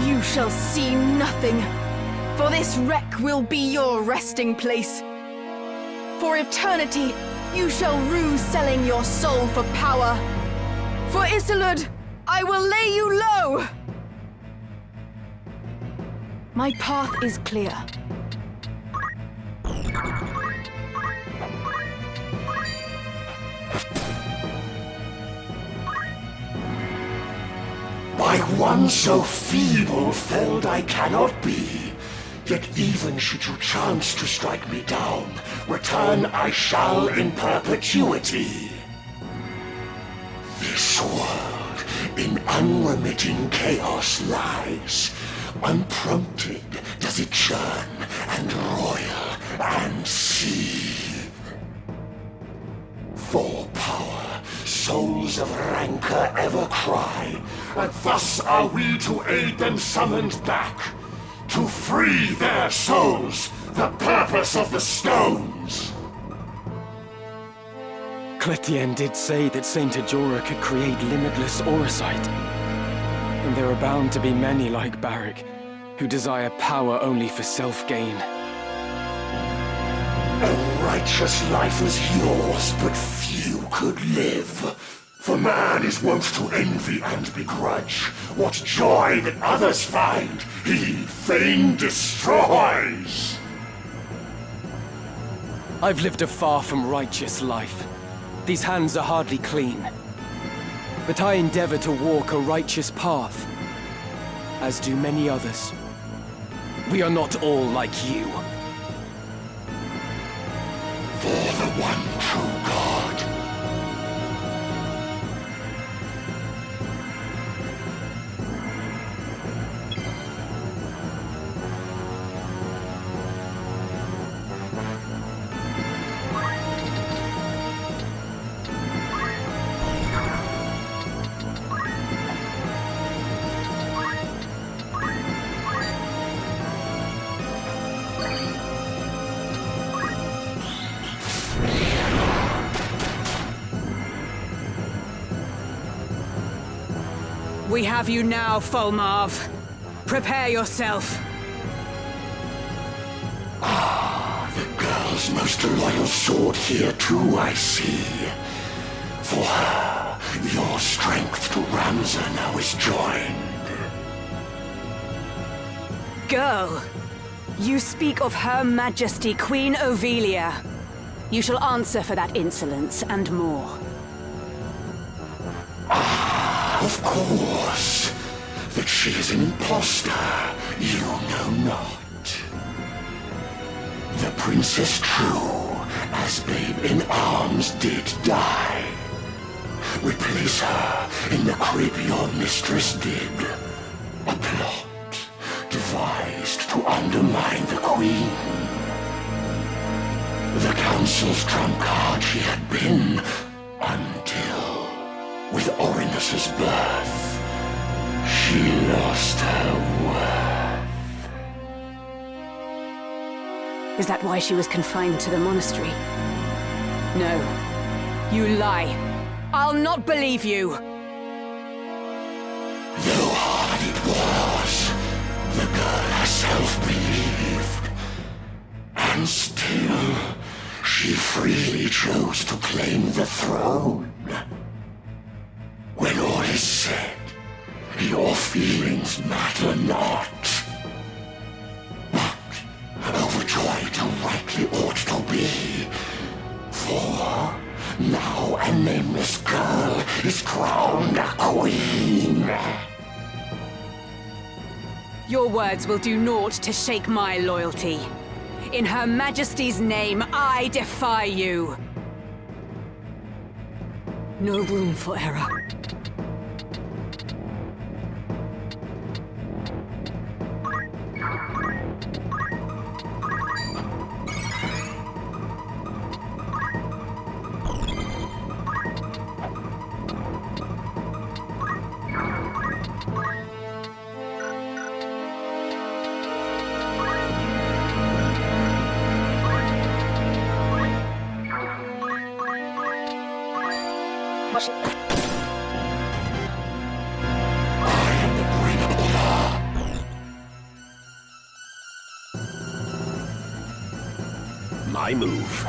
You shall see nothing, for this wreck will be your resting place. For eternity, you shall rue selling your soul for power. For Isolde, I will lay you low! My path is clear. By one so feeble felled I cannot be. Yet even should you chance to strike me down, return I shall in perpetuity. This world in unremitting chaos lies. Unprompted does it churn and roil and seethe. For power, souls of rancor ever cry, and thus are we to aid them summoned back. To free their souls, the purpose of the stones! Cletien did say that Saint Ajora could create limitless auracite. And there are bound to be many like Barrick, who desire power only for self-gain. A righteous life was yours, but few could live. For man is wont to envy and begrudge. What joy that others find, he fain destroys. I've lived a far from righteous life. These hands are hardly clean. But I endeavor to walk a righteous path, as do many others. We are not all like you. For the one true God. We have you now, Fulmarv. Prepare yourself. The girl's most loyal sword here too, I see. For her, your strength to Ramza now is joined. Girl, you speak of Her Majesty Queen Ovelia. You shall answer for that insolence and more. Of course. That she is an impostor, you know not. The Princess True, as babe in arms, did die. Replace her in the crib your mistress did. A plot devised to undermine the Queen. The Council's trump card she had been, until, with Orinus's birth, she lost her worth. Is that why she was confined to the monastery? No. You lie. I'll not believe you! Though hard it was, the girl herself believed. And still, she freely chose to claim the throne. When all is said, your feelings matter not. But overjoyed you rightly ought to be. For now a nameless girl is crowned a queen. Your words will do naught to shake my loyalty. In Her Majesty's name, I defy you. No room for error. My move.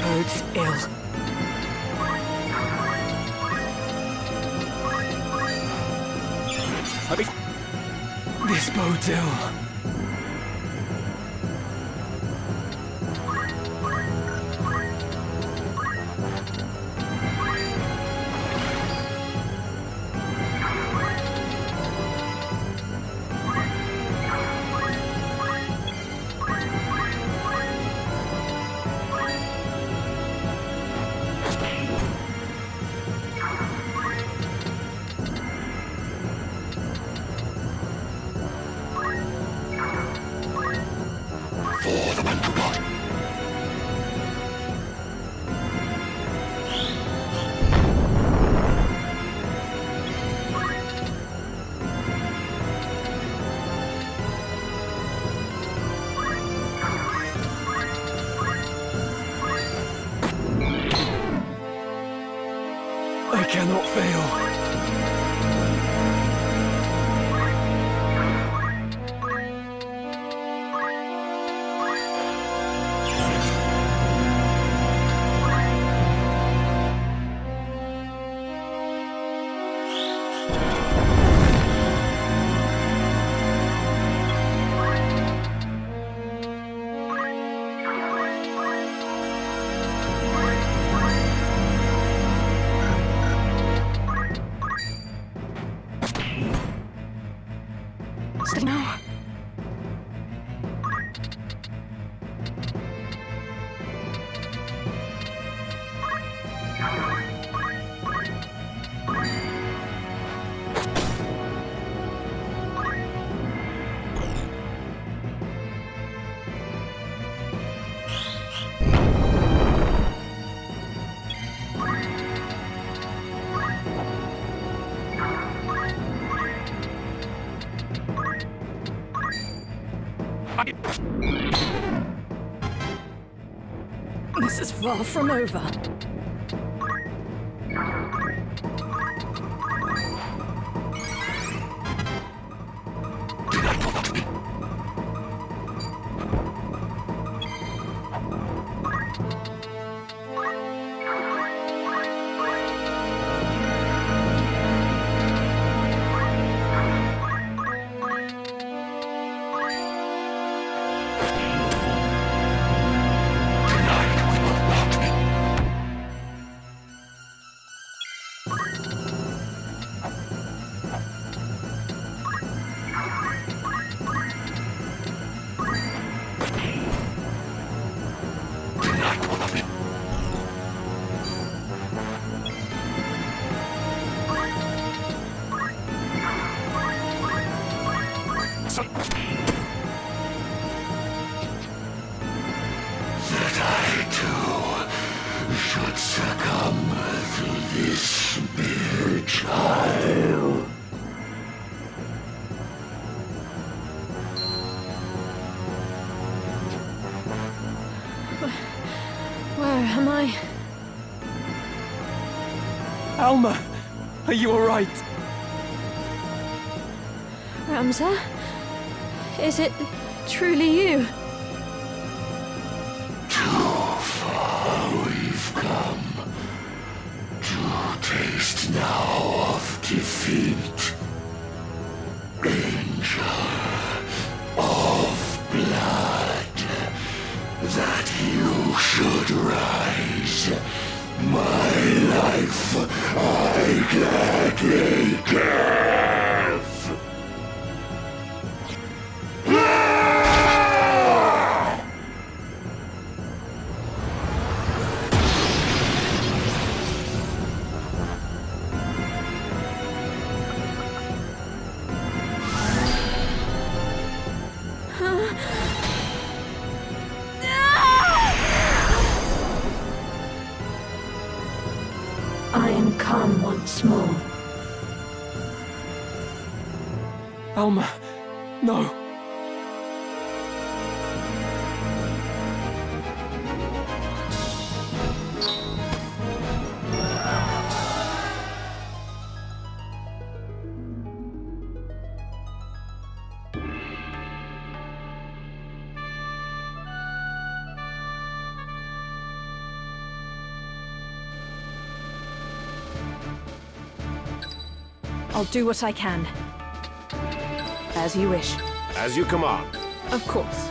Bodes ill. This bodes ill. I cannot fail. This is far from over. Where am I? Alma! Are you alright? Ramza? Is it truly you? Too far we've come. To taste now of defeat. Angel of blood. That you should rise. My life I gladly give. I am come once more. Alma, no. I'll do what I can. As you wish. As you command. Of course.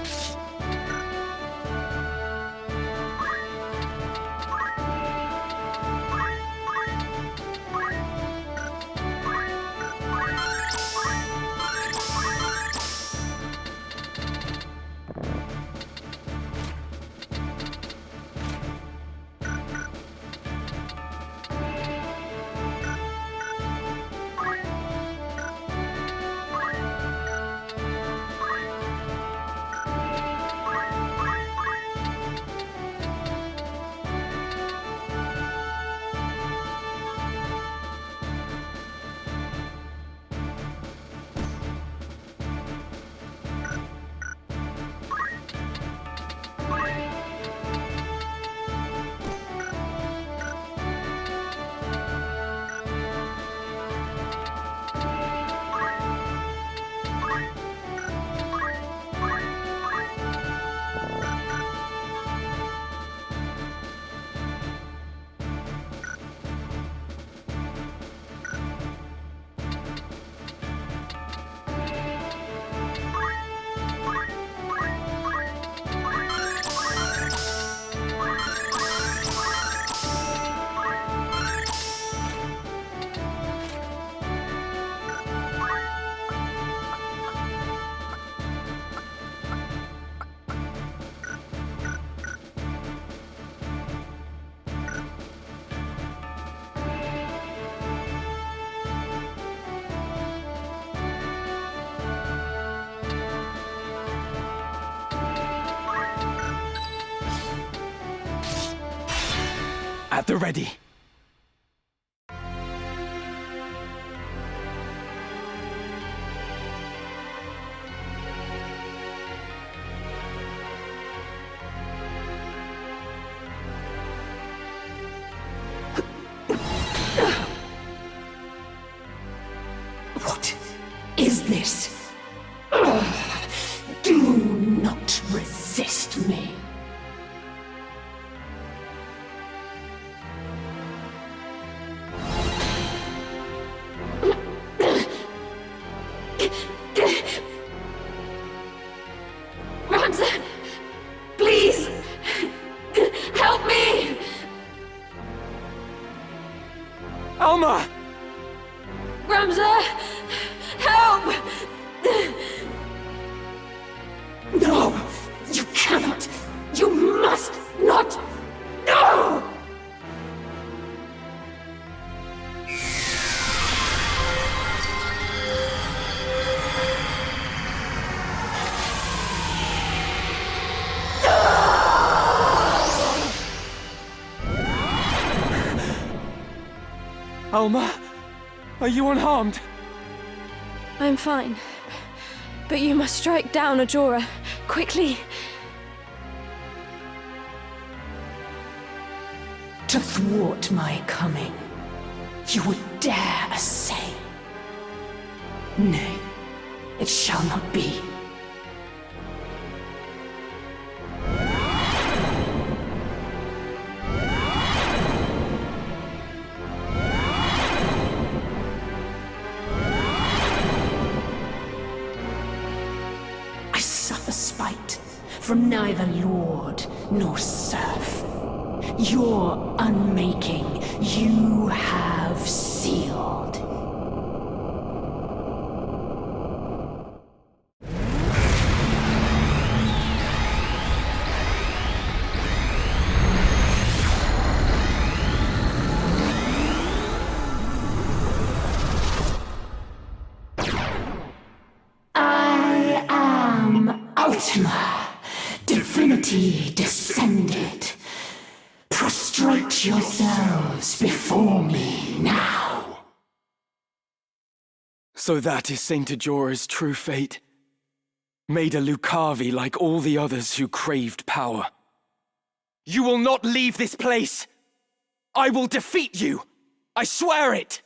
At the ready. this. Do not resist me. Ramza! Please! Help me! Alma! Ramza! Help! No! You cannot! You must not! No! Alma, are you unharmed? I'm fine. But you must strike down Ajora. Quickly. To thwart my coming, you would dare essay. Nay, it shall not be. I suffer spite from neither lord nor serf. Your unmaking you have sealed. I am Ultima, divinity descended. Prostrate yourselves before me now. So that is Saint Ajora's true fate. Made a Lucavi like all the others who craved power. You will not leave this place! I will defeat you! I swear it!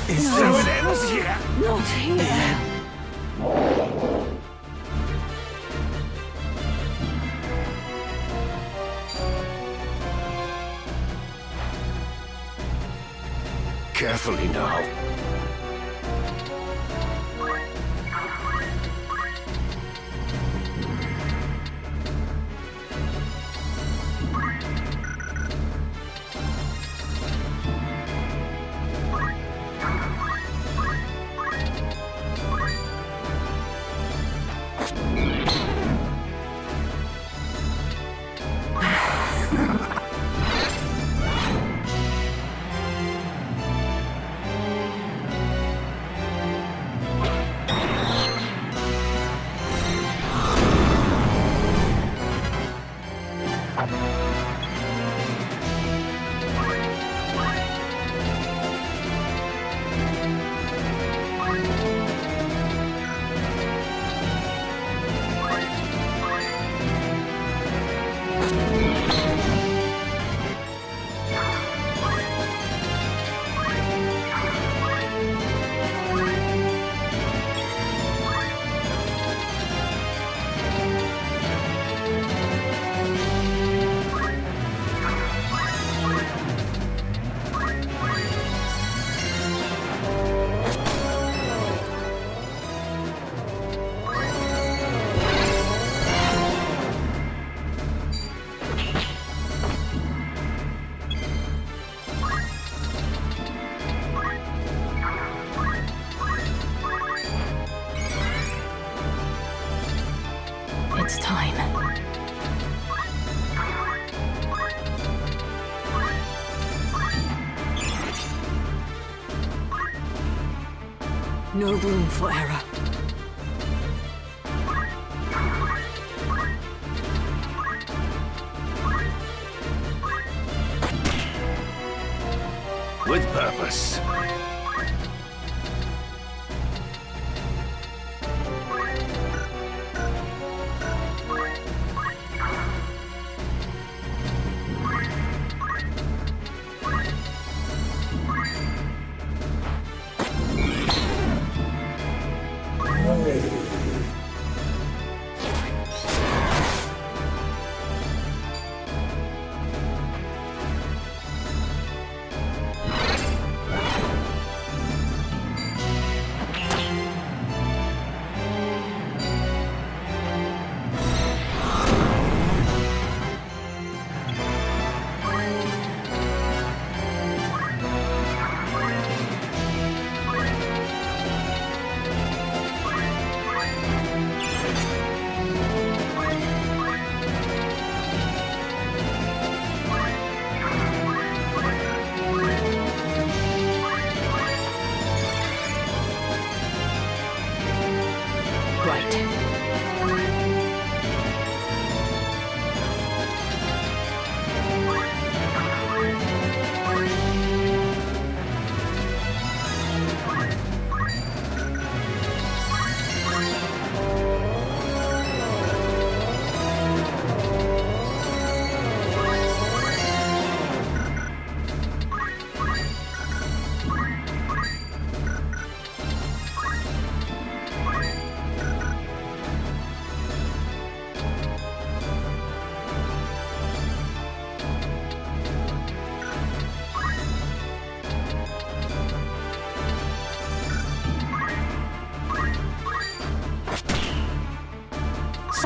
So it ends here. Not here. Carefully now. It's time. No room for error. With purpose.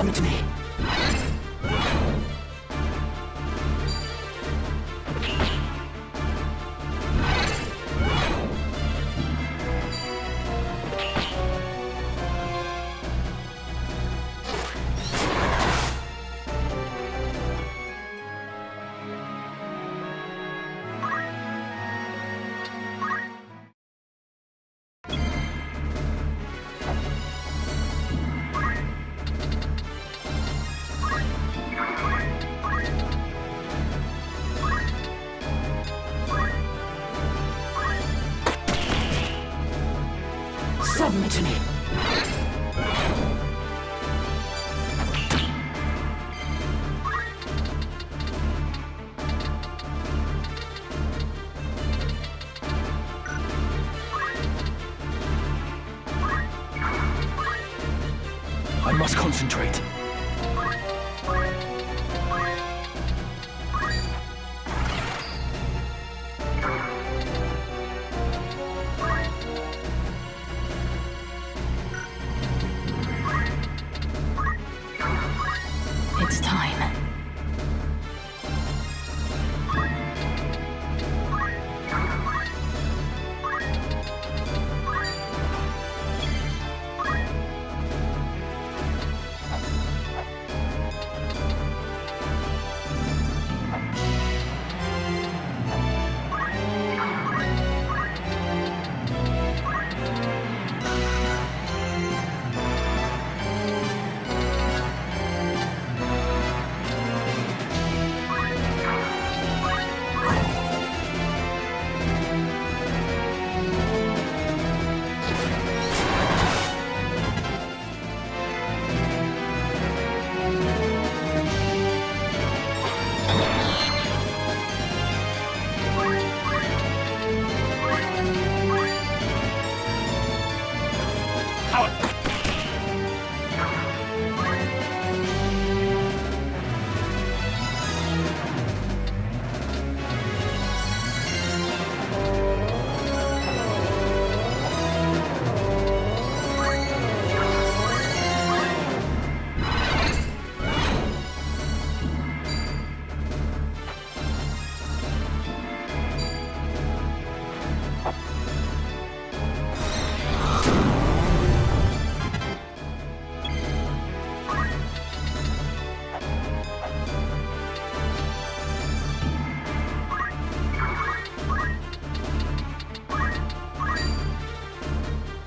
Summon to me. Summon to me. I must concentrate. It's time.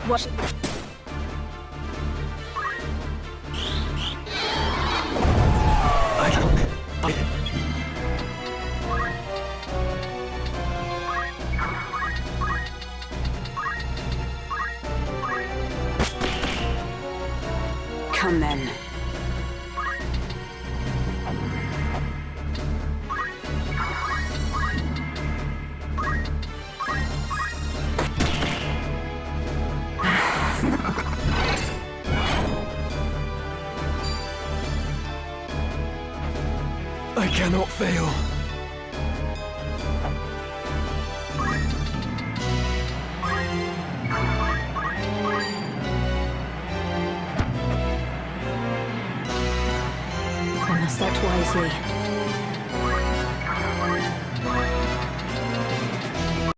What? Come then. I cannot fail. I must act wisely.